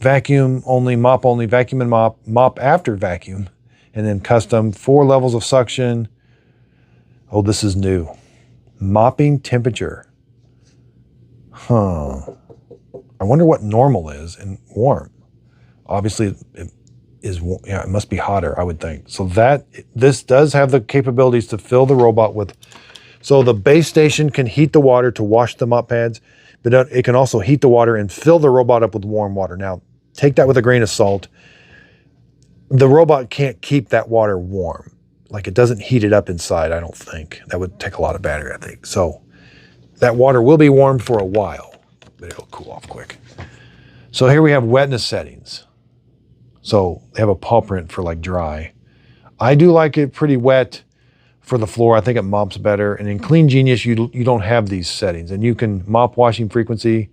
Vacuum only, vacuum and mop, mop after vacuum, and then custom, 4 levels of suction. Oh, this is new. Mopping temperature. Huh. I wonder what normal is and warm. Obviously, it is, yeah, it must be hotter, I would think. So this does have the capabilities to fill the robot with, so the base station can heat the water to wash the mop pads, but it can also heat the water and fill the robot up with warm water. Now, take that with a grain of salt. The robot can't keep that water warm. Like, it doesn't heat it up inside, I don't think. That would take a lot of battery, I think. So that water will be warm for a while, but it'll cool off quick. So here we have wetness settings. So they have a paw print for like dry. I do like it pretty wet for the floor. I think it mops better. And in Clean Genius, you don't have these settings. And you can mop washing frequency.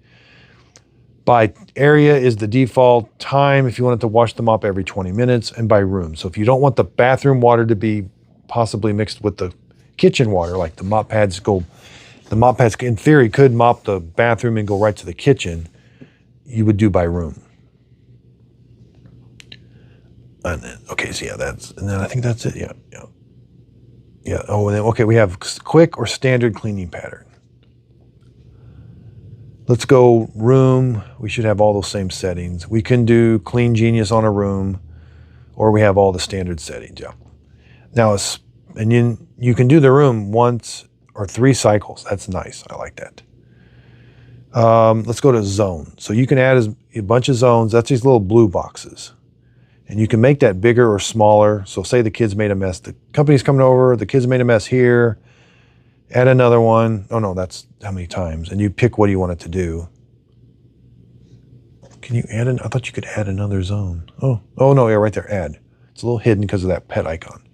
By area is the default time if you want it to wash the mop every 20 minutes, and by room. So if you don't want the bathroom water to be possibly mixed with the kitchen water, like the mop pads go, the mop pads, in theory, could mop the bathroom and go right to the kitchen. You would do by room. And then, okay, so yeah, and then I think that's it. Yeah. Oh, and then, okay, we have quick or standard cleaning pattern. Let's go room. We should have all those same settings. We can do Clean Genius on a room, or we have all the standard settings. Yeah. Now, and you can do the room once or 3 cycles. That's nice. I like that. Let's go to zone. So you can add a bunch of zones. That's these little blue boxes. And you can make that bigger or smaller. So say the kids made a mess. The company's coming over. The kids made a mess here. Add another one. Oh no, that's how many times. And you pick what you want it to do. Can you add I thought you could add another zone. Oh no, yeah, right there, add. It's a little hidden because of that pet icon.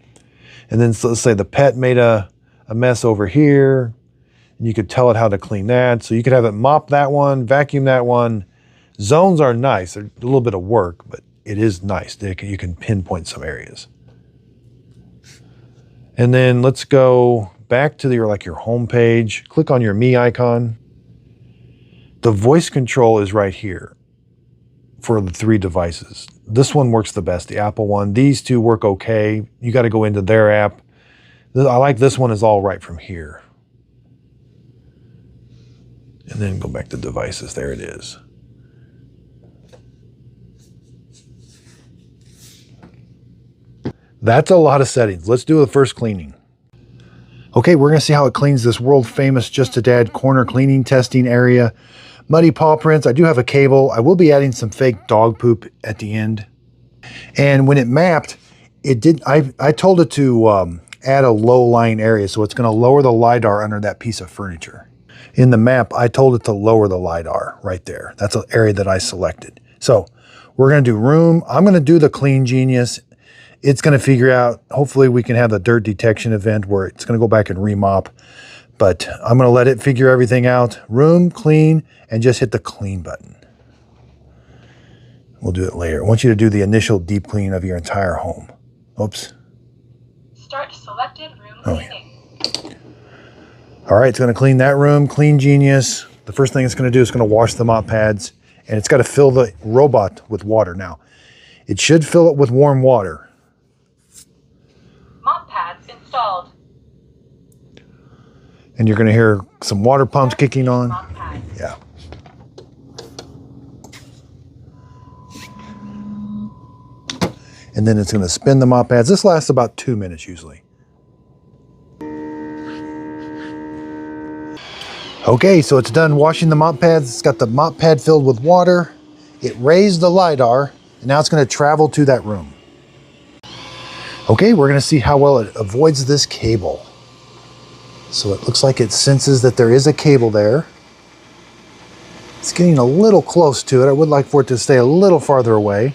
And then so let's say the pet made a mess over here. And you could tell it how to clean that. So you could have it mop that one, vacuum that one. Zones are nice. They're a little bit of work, but it is nice. You can pinpoint some areas. And then let's go back to your home page. Click on your Me icon. The voice control is right here for the 3 devices. This one works the best, the Apple one. These 2 work okay. You got to go into their app. I like this one is all right from here. And then go back to devices. There it is. That's a lot of settings. Let's do the first cleaning. Okay, we're going to see how it cleans this world famous Just a Dad corner cleaning testing area. Muddy paw prints. I do have a cable. I will be adding some fake dog poop at the end. And when it mapped, it did. I told it to add a low lying area, so it's going to lower the LiDAR under that piece of furniture. In the map, I told it to lower the LiDAR right there. That's an area that I selected. So we're going to do room. I'm going to do the Clean Genius. It's going to figure out, hopefully we can have the dirt detection event where it's going to go back and remop. But I'm going to let it figure everything out. Room, clean, and just hit the clean button. We'll do it later. I want you to do the initial deep clean of your entire home. Oops.
Start selected room cleaning.
Yeah. All right, it's going to clean that room. Clean Genius. The first thing it's going to do is going to wash the mop pads. And it's got to fill the robot with water. Now, it should fill it with warm water.
Mop pads installed.
And you're going to hear some water pumps kicking on. Yeah. And then it's going to spin the mop pads. This lasts about 2 minutes usually. Okay, so it's done washing the mop pads. It's got the mop pad filled with water. It raised the LiDAR, and now it's going to travel to that room. Okay, we're going to see how well it avoids this cable. So it looks like it senses that there is a cable there. It's getting a little close to it. I would like for it to stay a little farther away.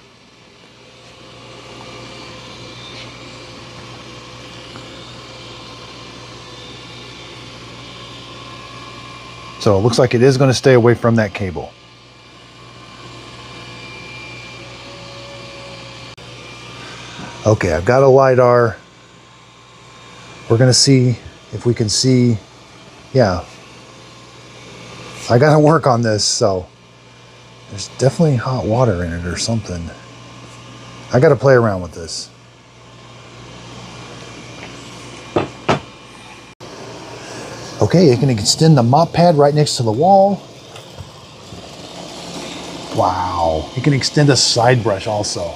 So it looks like it is going to stay away from that cable. Okay, I've got a LiDAR. We're going to see if we can see. Yeah. I got to work on this, so there's definitely hot water in it or something. I got to play around with this. Okay, you can extend the mop pad right next to the wall. Wow. You can extend a side brush also.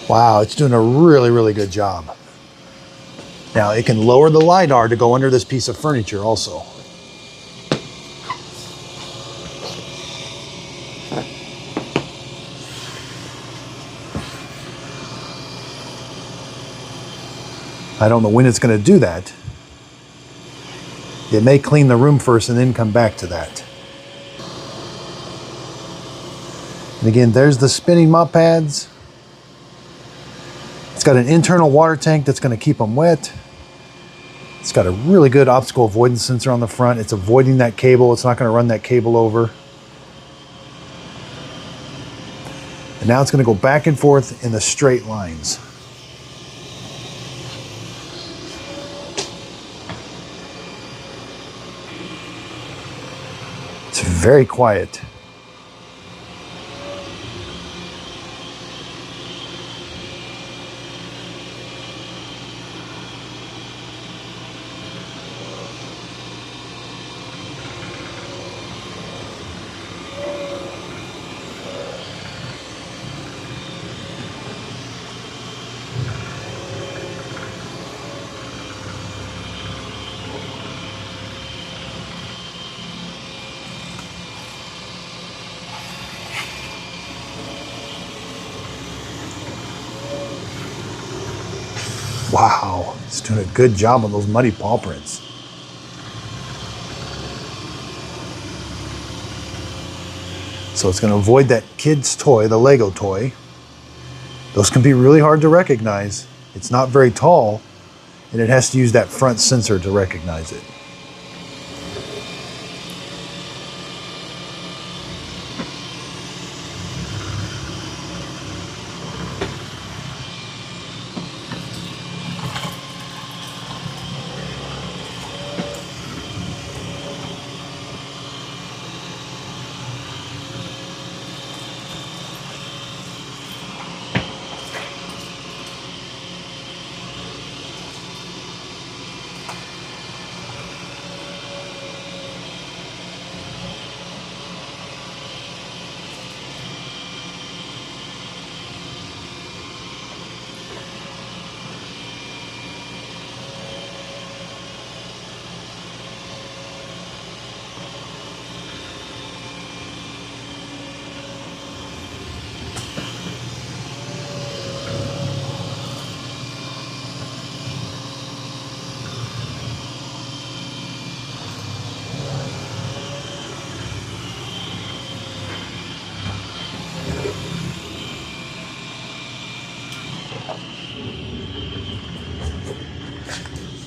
Wow, it's doing a really, really good job. Now it can lower the LiDAR to go under this piece of furniture also. I don't know when it's going to do that. It may clean the room first and then come back to that. And again, there's the spinning mop pads. It's got an internal water tank that's going to keep them wet. It's got a really good obstacle avoidance sensor on the front. It's avoiding that cable. It's not going to run that cable over. And now it's going to go back and forth in the straight lines. It's very quiet. Wow, it's doing a good job on those muddy paw prints. So it's going to avoid that kid's toy, the Lego toy. Those can be really hard to recognize. It's not very tall, and it has to use that front sensor to recognize it.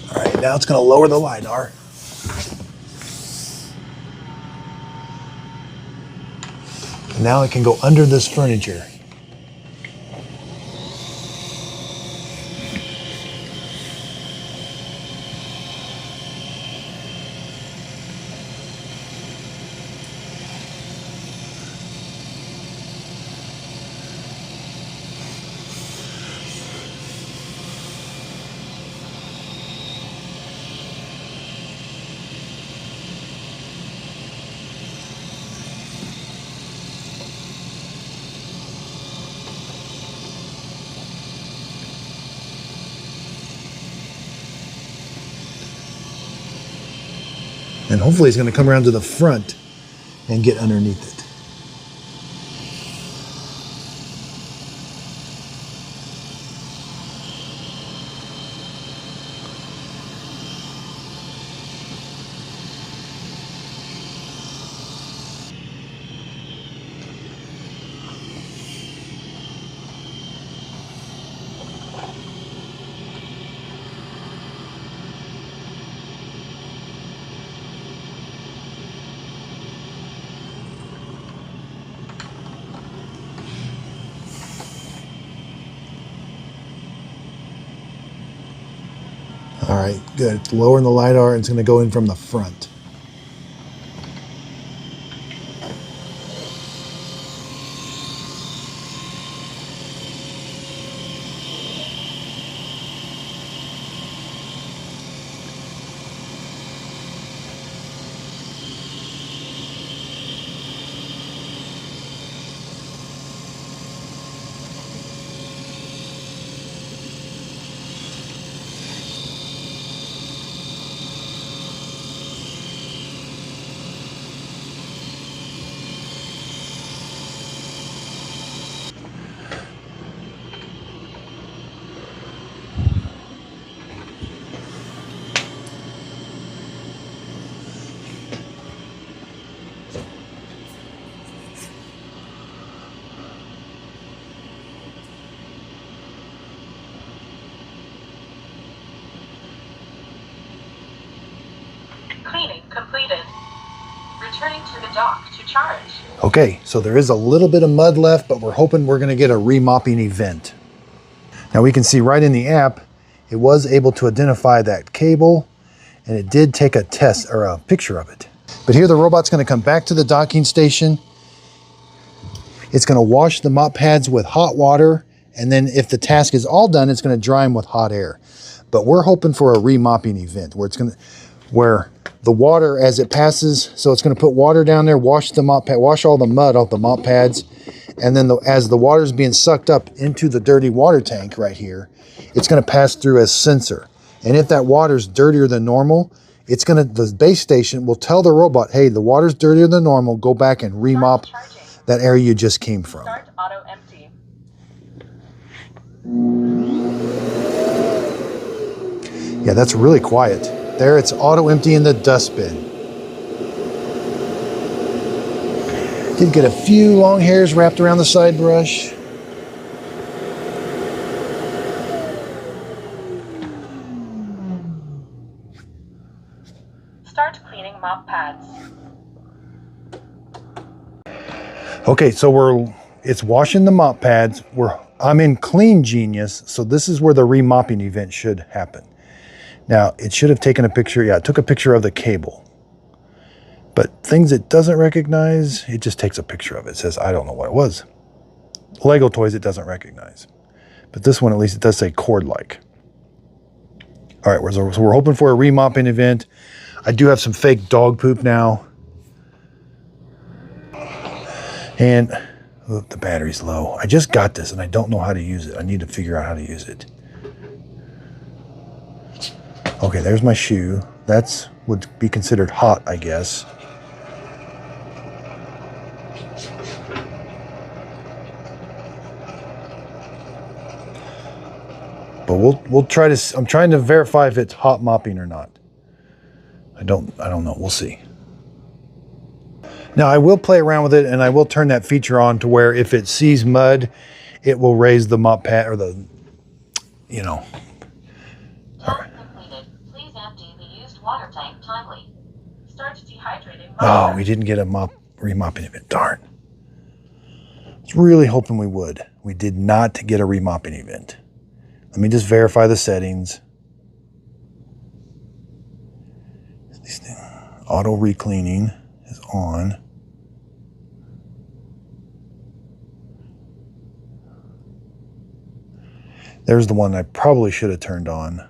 All right, now it's going to lower the LiDAR. And now it can go under this furniture. And hopefully it's going to come around to the front and get underneath it. All right, good. It's lowering the LiDAR, and it's going to go in from the front.
returning to the dock to charge.
Okay, so there is a little bit of mud left, but we're hoping we're going to get a remopping event. Now we can see right in the app, it was able to identify that cable, and it did take a test or a picture of it. But here the robot's going to come back to the docking station. It's going to wash the mop pads with hot water, and then if the task is all done, it's going to dry them with hot air. But we're hoping for a remopping event where the water as it passes, so it's going to put water down there, wash all the mud off the mop pads, and then as the water is being sucked up into the dirty water tank right here, it's going to pass through as sensor. And if that water's dirtier than normal, the base station will tell the robot, hey, the water's dirtier than normal, go back and remop that area you just came from.
Start auto empty.
Yeah, that's really quiet. There it's auto emptying the dustbin. Did get a few long hairs wrapped around the side brush.
Start cleaning mop pads.
Okay, so it's washing the mop pads. I'm in Clean Genius, so this is where the remopping event should happen. Now, it should have taken a picture. Yeah, it took a picture of the cable. But things it doesn't recognize, it just takes a picture of it. It says, I don't know what it was. Lego toys, it doesn't recognize. But this one, at least, it does say cord-like. All right, so we're hoping for a remopping event. I do have some fake dog poop now. And the battery's low. I just got this, and I don't know how to use it. I need to figure out how to use it. Okay, there's my shoe. That's would be considered hot, I guess. But we'll try to. I'm trying to verify if it's hot mopping or not. I don't know. We'll see. Now I will play around with it, and I will turn that feature on to where if it sees mud, it will raise the mop pad or the, you know.
Task completed. Please empty the used water tank timely. Start dehydrating.
Oh, we didn't get a remopping event. Darn. I was really hoping we would. We did not get a remopping event. Let me just verify the settings. Auto re-cleaning is on. There's the one I probably should have turned on.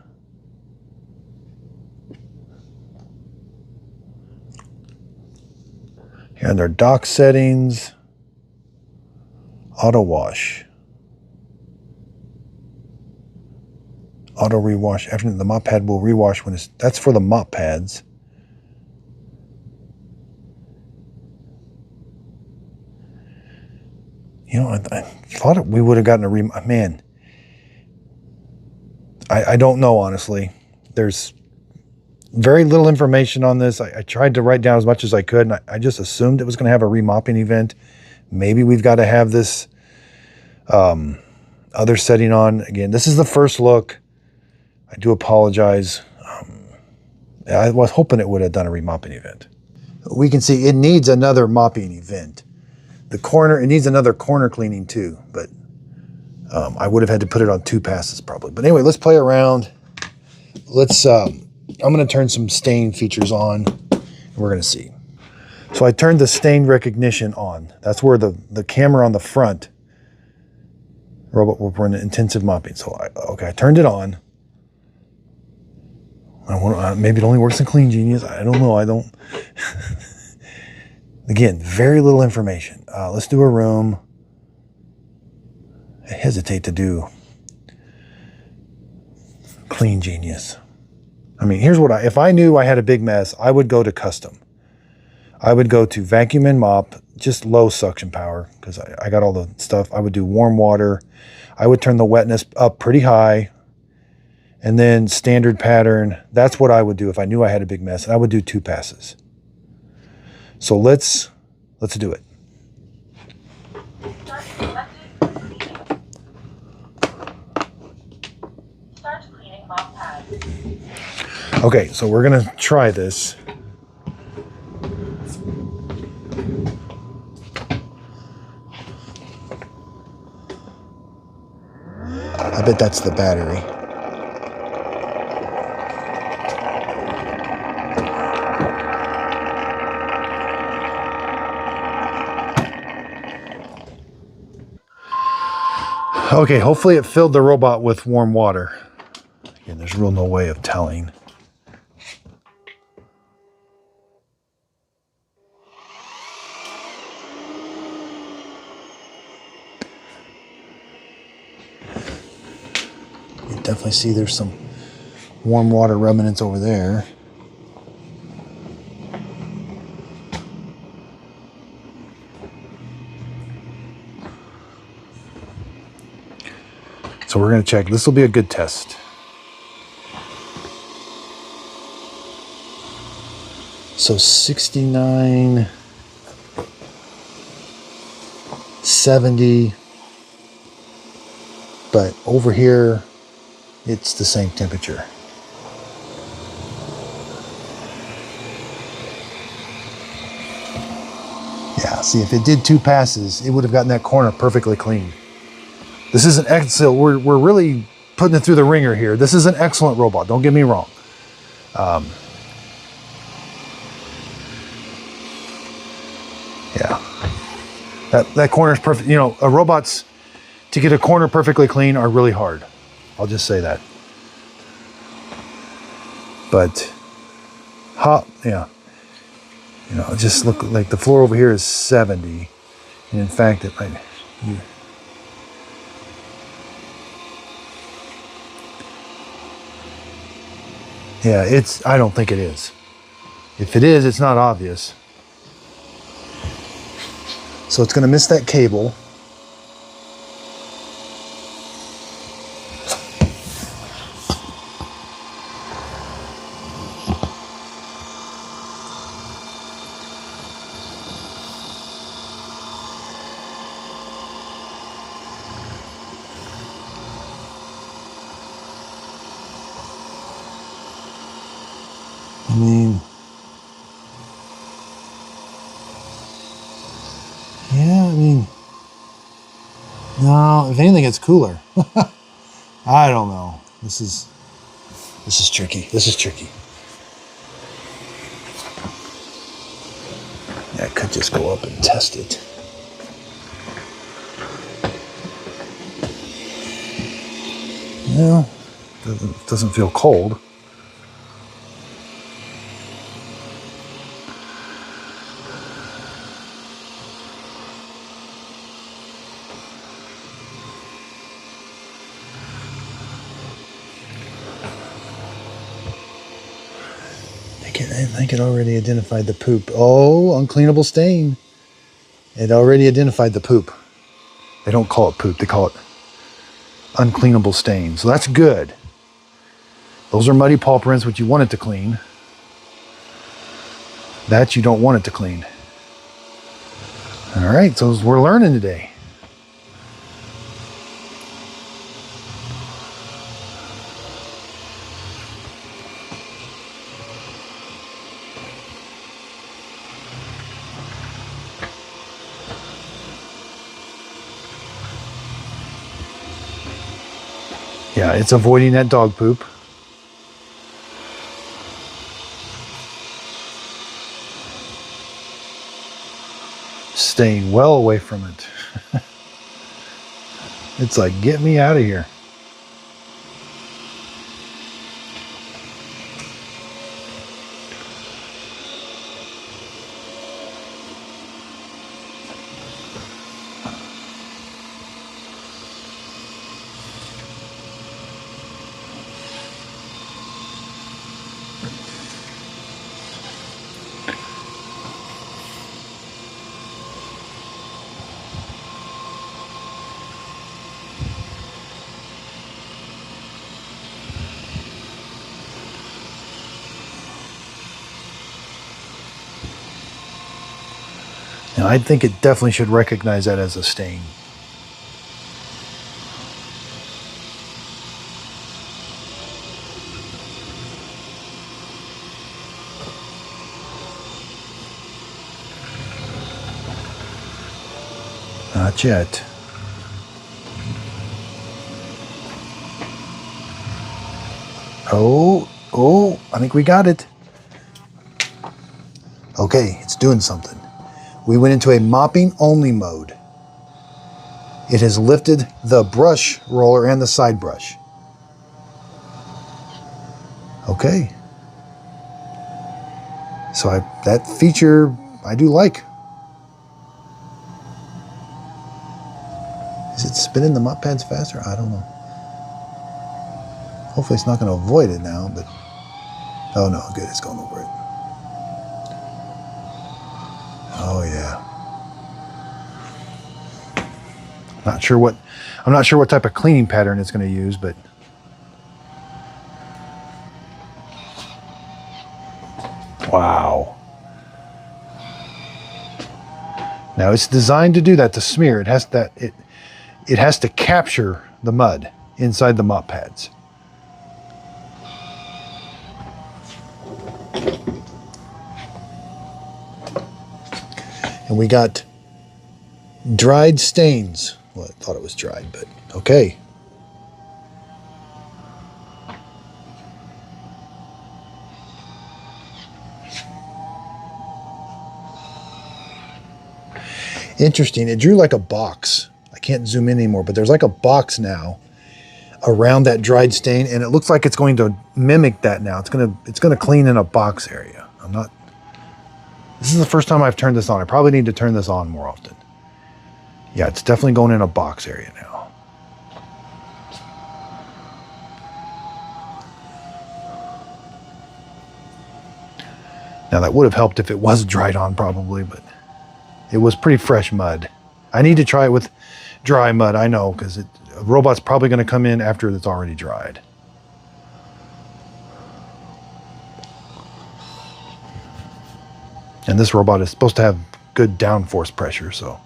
Here under dock settings, auto wash. Auto rewash. After the mop pad will rewash when that's for the mop pads. You know, I thought we would have gotten a man. I don't know, honestly. There's very little information on this. I tried to write down as much as I could, and I just assumed it was going to have a remopping event. Maybe we've got to have this other setting on. Again, this is the first look. I do apologize. I was hoping it would have done a remopping event. We can see it needs another mopping event. It needs another corner cleaning too, but I would have had to put it on 2 passes probably. But anyway, let's play around. I'm going to turn some stain features on, and we're going to see. So I turned the stain recognition on. That's where the camera on the front robot will run intensive mopping. So I turned it on. Maybe it only works in Clean Genius. I don't know. Again, very little information. Let's do a room. I hesitate to do Clean Genius. I mean, here's what if I knew I had a big mess, I would go to custom. I would go to vacuum and mop, just low suction power, because I got all the stuff. I would do warm water. I would turn the wetness up pretty high. And then standard pattern. That's what I would do if I knew I had a big mess. And I would do 2 passes. So let's do it.
Start cleaning mop pads.
Okay, so we're gonna try this. bet that's the battery. Okay, hopefully it filled the robot with warm water. Again, there's real no way of telling. You can definitely see there's some warm water remnants over there. So we're going to check. This will be a good test. So 69, 70, but over here it's the same temperature. Yeah, see, if it did 2 passes, it would have gotten that corner perfectly clean. This is an excellent, we're really putting it through the ringer here. This is an excellent robot, don't get me wrong. Yeah, that corner is perfect. You know, robots, to get a corner perfectly clean are really hard. I'll just say that. But, yeah. You know, it just look like the floor over here is 70. And in fact, it might... Yeah, I don't think it is. If it is, it's not obvious. So it's going to miss that cable. I mean, yeah, I mean, no, if anything, it's cooler. I don't know. This is tricky. This is tricky. Yeah, I could just go up and test it. No, doesn't feel cold. I think it already identified the poop. Oh, uncleanable stain. It already identified the poop. They don't call it poop. They call it uncleanable stain. So that's good. Those are muddy paw prints, which you want it to clean. That you don't want it to clean. All right, so we're learning today. Yeah, it's avoiding that dog poop. Staying well away from it. It's like, get me out of here. Now, I think it definitely should recognize that as a stain. Not yet. Oh, I think we got it. Okay, it's doing something. We went into a mopping only mode. It has lifted the brush roller and the side brush. Okay. So that feature I do like. Is it spinning the mop pads faster? I don't know. Hopefully it's not going to avoid it now, but oh no, good, it's going over it. Oh yeah. I'm not sure what type of cleaning pattern it's going to use, but wow. Now it's designed to do that, to smear. It has to capture the mud inside the mop pads. And we got dried stains. Well, I thought it was dried, but okay. Interesting. It drew like a box. I can't zoom in anymore, but there's like a box now around that dried stain, and it looks like it's going to mimic that now. It's gonna clean in a box area. This is the first time I've turned this on. I probably need to turn this on more often. Yeah, it's definitely going in a box area now. Now that would have helped if it was dried on probably, but it was pretty fresh mud. I need to try it with dry mud, I know, because a robot's probably going to come in after it's already dried. And this robot is supposed to have good downforce pressure, so.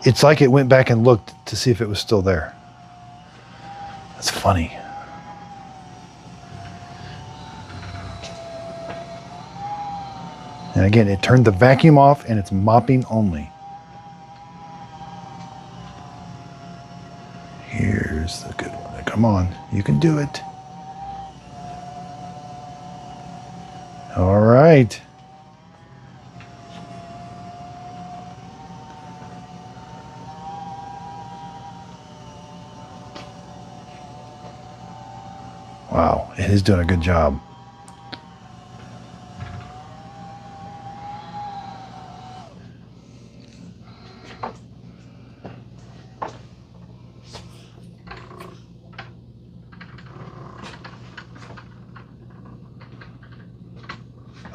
It's like it went back and looked to see if it was still there. That's funny. And again, it turned the vacuum off and it's mopping only. Here's the good one. Come on, you can do it. All right. Wow, it is doing a good job.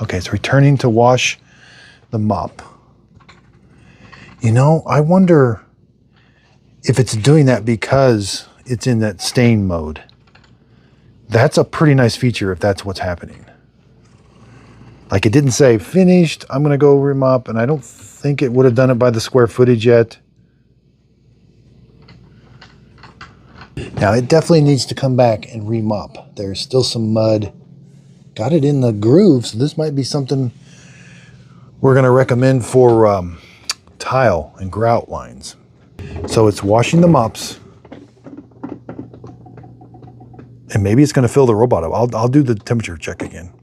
Okay, it's returning to wash the mop. You know, I wonder if it's doing that because it's in that stain mode. That's a pretty nice feature if that's what's happening. Like it didn't say finished, I'm going to go remop, and I don't think it would have done it by the square footage yet. Now it definitely needs to come back and remop. There's still some mud. Got it in the groove, so this might be something we're going to recommend for tile and grout lines. So it's washing the mops. And maybe it's going to fill the robot up. I'll do the temperature check again.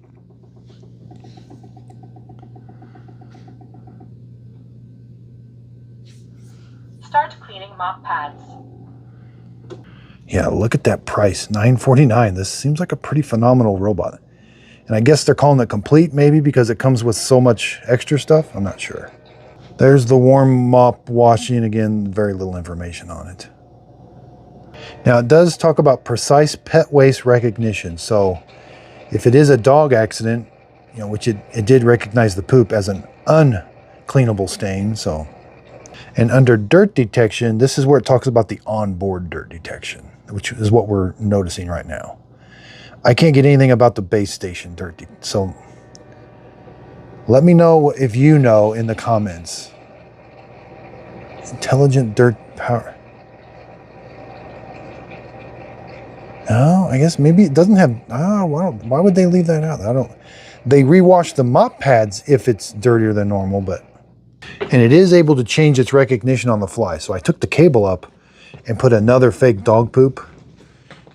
Start cleaning mop pads.
Yeah, look at that price, $949. This seems like a pretty phenomenal robot. And I guess they're calling it complete maybe because it comes with so much extra stuff. I'm not sure. There's the warm mop washing. Again, very little information on it. Now it does talk about precise pet waste recognition. So if it is a dog accident, which it did recognize the poop as an uncleanable stain. So, And under dirt detection, this is where it talks about the onboard dirt detection, which is what we're noticing right now. I can't get anything about the base station dirt. So let me know if you know in the comments. Intelligent dirt power. Oh, I guess maybe it doesn't have. Oh, wow. Why would they leave that out? I don't. They rewash the mop pads if it's dirtier than normal, but. And it is able to change its recognition on the fly. So I took the cable up and put another fake dog poop.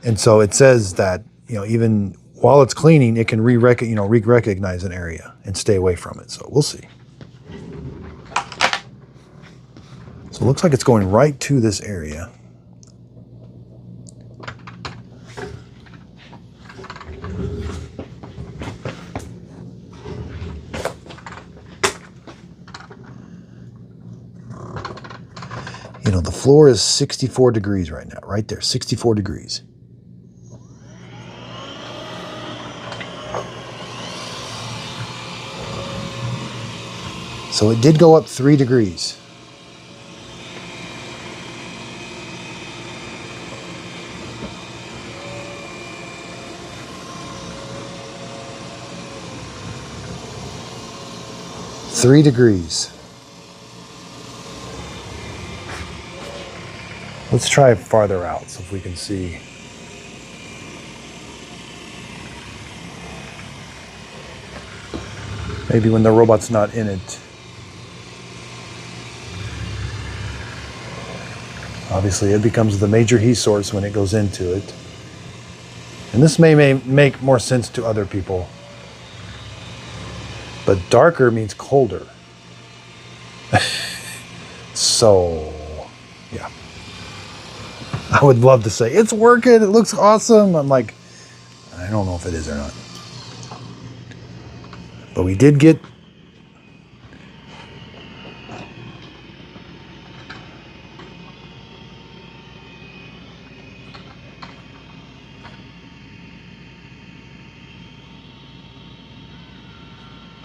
And so it says that, you know, even while it's cleaning, it can re-recognize an area and stay away from it. So we'll see. So it looks like it's going right to this area. You know, the floor is 64 degrees right now, right there, 64 degrees. So it did go up 3 degrees. Three degrees. Let's try farther out so if we can see. Maybe when the robot's not in it. Obviously, it becomes the major heat source when it goes into it. And this may make more sense to other people. But darker means colder. So, yeah. I would love to say, it's working, it looks awesome. I'm like, I don't know if it is or not. But we did get...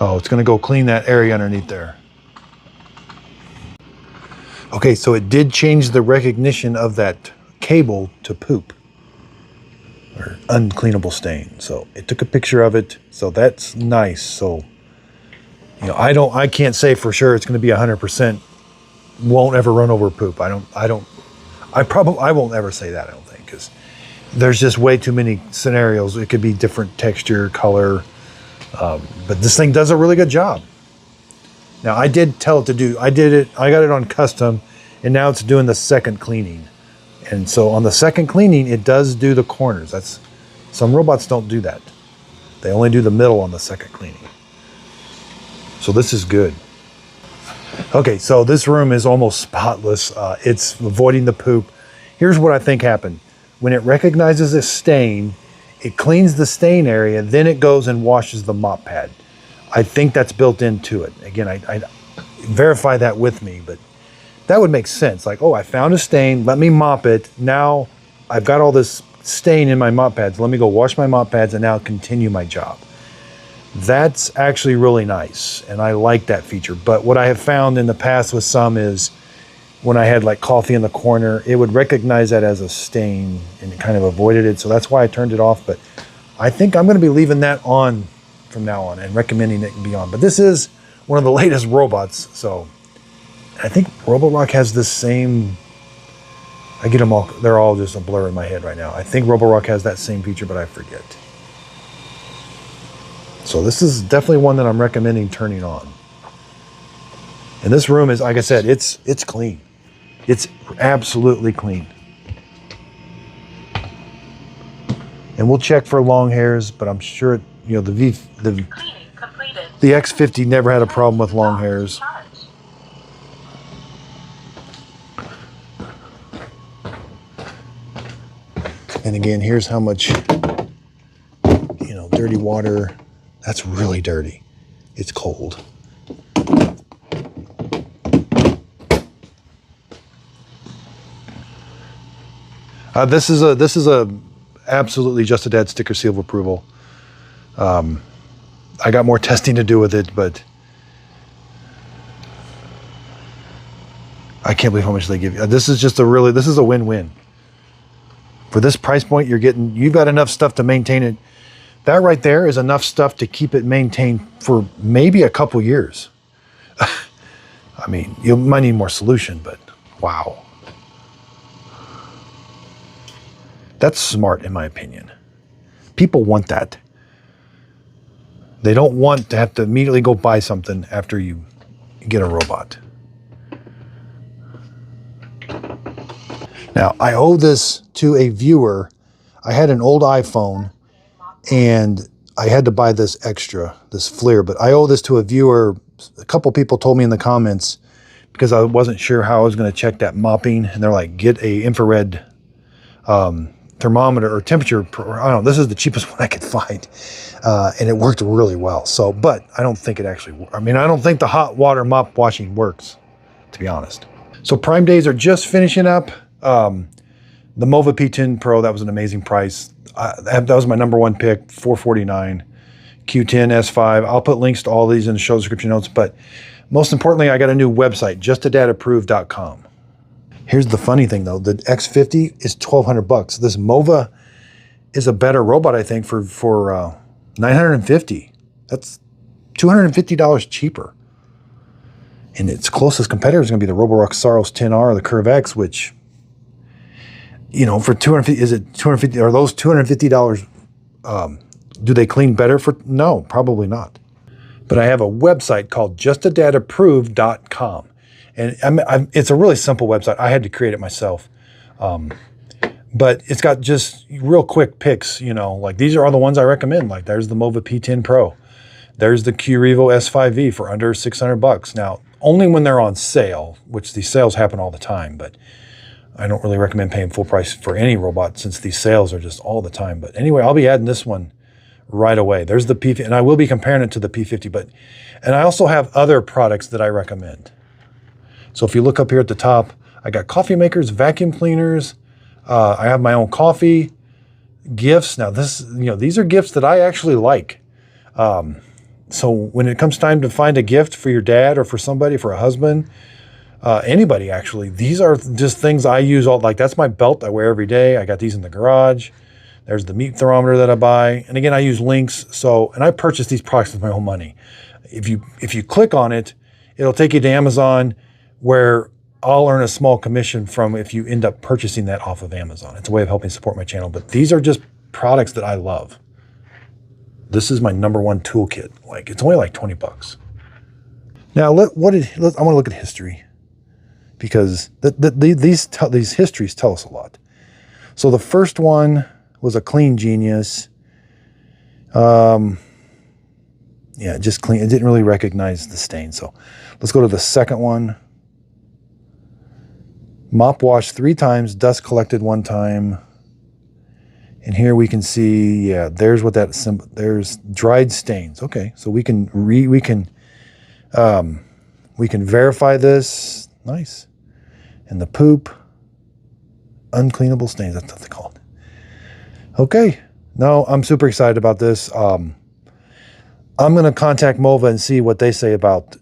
Oh, it's going to go clean that area underneath there. Okay, so it did change the recognition of that cable to poop or uncleanable stain. So it took a picture of it. So that's nice. So, you know, I can't say for sure it's going to be 100% won't ever run over poop. I won't ever say that, I don't think, because there's just way too many scenarios. It could be different texture, color, but this thing does a really good job. Now I did tell it to do, I got it on custom, and now it's doing the second cleaning. And so on the second cleaning, it does do the corners. Some robots don't do that. They only do the middle on the second cleaning. So this is good. Okay, so this room is almost spotless. It's avoiding the poop. Here's what I think happened. When it recognizes a stain, it cleans the stain area, then it goes and washes the mop pad. I think that's built into it. Again, I verify that with me, but that would make sense. Like, oh, I found a stain, let me mop it. Now I've got all this stain in my mop pads. Let me go wash my mop pads and now continue my job. That's actually really nice, and I like that feature. But what I have found in the past with some is when I had like coffee in the corner, it would recognize that as a stain and it kind of avoided it. So that's why I turned it off. But I think I'm going to be leaving that on from now on and recommending it be on. But this is one of the latest robots, so I think Roborock has this same, I get them all, they're all just a blur in my head right now. I think Roborock has that same feature, but I forget. So this is definitely one that I'm recommending turning on. And this room is, like I said, it's clean. It's absolutely clean. And we'll check for long hairs, but I'm sure, you know, the X50 never had a problem with long hairs. And again, here's how much, you know, dirty water. That's really dirty. It's cold. This is a absolutely just a dad sticker seal of approval. I got more testing to do with it, but I can't believe how much they give you. This is just this is a win-win. For this price point, you've got enough stuff to maintain it. That right there is enough stuff to keep it maintained for maybe a couple years. I mean, you might need more solution, but wow. That's smart, in my opinion. People want that. They don't want to have to immediately go buy something after you get a robot. Now, I owe this to a viewer. I had an old iPhone and I had to buy this extra, this FLIR, but I owe this to a viewer. A couple people told me in the comments because I wasn't sure how I was going to check that mopping, and they're like, get a infrared thermometer or temperature. I don't know, this is the cheapest one I could find, and it worked really well. So, but I don't think it actually, I mean, I don't think the hot water mop washing works, to be honest. So Prime days are just finishing up. The Mova P10 Pro, that was an amazing price. That was my number one pick, $449. Q10 S5. I'll put links to all these in the show description notes, but most importantly, I got a new website, justadadapproved.com. Here's the funny thing though, the X50 is $1,200. This Mova is a better robot, I think, for $950. That's $250 cheaper. And its closest competitor is going to be the Roborock Saros 10R or the Curve X, which, you know, for $250, is it $250? Are those $250? Do they clean better for? No, probably not. But I have a website called justadadapproved.com. And it's a really simple website. I had to create it myself. But it's got just real quick picks, you know, like these are all the ones I recommend. Like there's the Mova P10 Pro. There's the Q-Revo S5V for under $600. Now, only when they're on sale, which these sales happen all the time, but I don't really recommend paying full price for any robot since these sales are just all the time. But anyway, I'll be adding this one right away. There's the P50, and I will be comparing it to the P50, and I also have other products that I recommend. So if you look up here at the top, I got coffee makers, vacuum cleaners. I have my own coffee, gifts. Now these are gifts that I actually like. So when it comes time to find a gift for your dad or for somebody, for a husband, anybody actually, these are just things I use all, like that's my belt I wear every day. I got these in the garage. There's the meat thermometer that I buy. And again, I use links. And I purchase these products with my own money. If you click on it, it'll take you to Amazon, where I'll earn a small commission from if you end up purchasing that off of Amazon. It's a way of helping support my channel. But these are just products that I love. This is my number one toolkit. Like it's only like $20. Now, I want to look at history, because these histories tell us a lot. So the first one was a Clean Genius. Yeah, just clean. It didn't really recognize the stain. So let's go to the second one. Mop wash 3 times, dust collected 1 time. And here we can see, yeah, there's what that symbol, there's dried stains. Okay, so we can verify this. Nice. And the poop, uncleanable stains, that's what they call it. Okay, no, I'm super excited about this. I'm going to contact Mova and see what they say about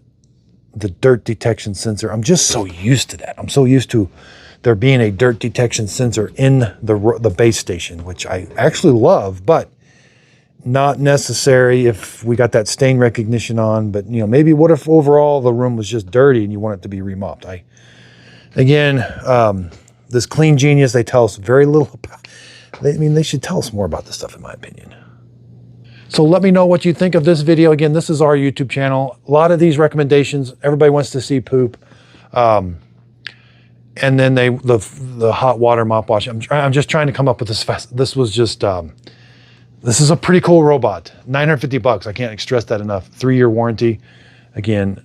the dirt detection sensor. I'm just so used to that. I'm so used to there being a dirt detection sensor in the base station, which I actually love, but not necessary if we got that stain recognition on. But you know, maybe what if overall the room was just dirty and you want it to be remopped? This Clean Genius, they tell us very little about. They should tell us more about this stuff, in my opinion. So let me know what you think of this video. Again, this is our YouTube channel. A lot of these recommendations, everybody wants to see poop. And then the hot water mop wash. I'm just trying to come up with this fast. This was just, this is a pretty cool robot. $950. I can't stress that enough. 3-year warranty. Again,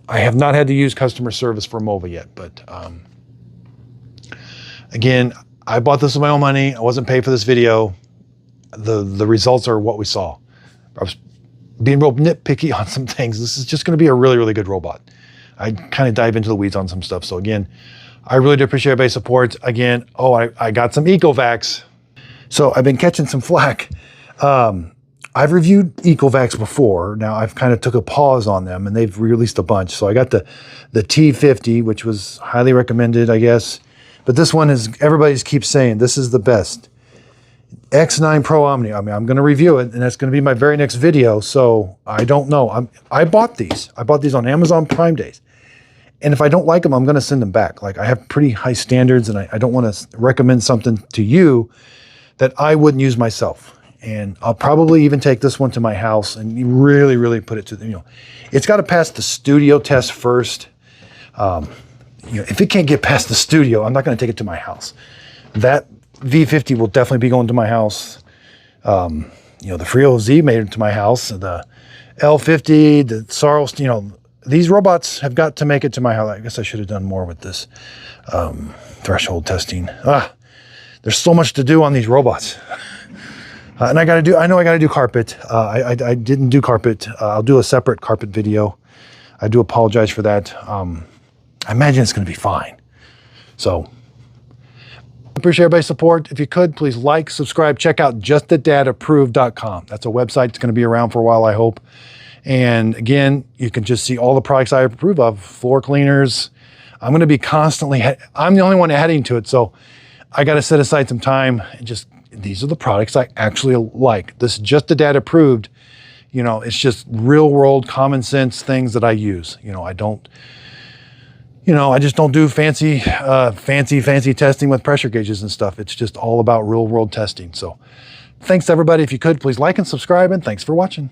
I have not had to use customer service for Mova yet, but again, I bought this with my own money. I wasn't paid for this video. The results are what we saw. I was being real nitpicky on some things. This is just going to be a really, really good robot. I kind of dive into the weeds on some stuff. So again, I really do appreciate everybody's support. Again, I got some Ecovacs. So I've been catching some flack. I've reviewed Ecovacs before. Now I've kind of took a pause on them, and they've released a bunch. So I got the T50, which was highly recommended, I guess. But this one is, everybody keeps saying this is the best. X9 Pro Omni. I mean, I'm going to review it, and that's going to be my very next video. So I don't know. I bought these. I bought these on Amazon Prime Days. And if I don't like them, I'm going to send them back. Like, I have pretty high standards, and I don't want to recommend something to you that I wouldn't use myself. And I'll probably even take this one to my house and really, really put it to the, it's got to pass the studio test first. If it can't get past the studio, I'm not going to take it to my house. That V50 will definitely be going to my house. The Frio Z made it to my house. The L50, the Saros, these robots have got to make it to my house. I guess I should have done more with this threshold testing. There's so much to do on these robots. And I know I got to do carpet. I didn't do carpet. I'll do a separate carpet video. I do apologize for that. I imagine it's going to be fine. So, appreciate everybody's support. If you could, please like, subscribe, check out justthedadapproved.com. That's a website that's going to be around for a while, I hope. And again, you can just see all the products I approve of, floor cleaners. I'm going to be constantly, I'm the only one heading to it. So I got to set aside some time and just, these are the products I actually like. This is Just the Dad approved. It's just real world common sense things that I use. I just don't do fancy testing with pressure gauges and stuff. It's just all about real world testing. So thanks everybody. If you could, please like and subscribe, and thanks for watching.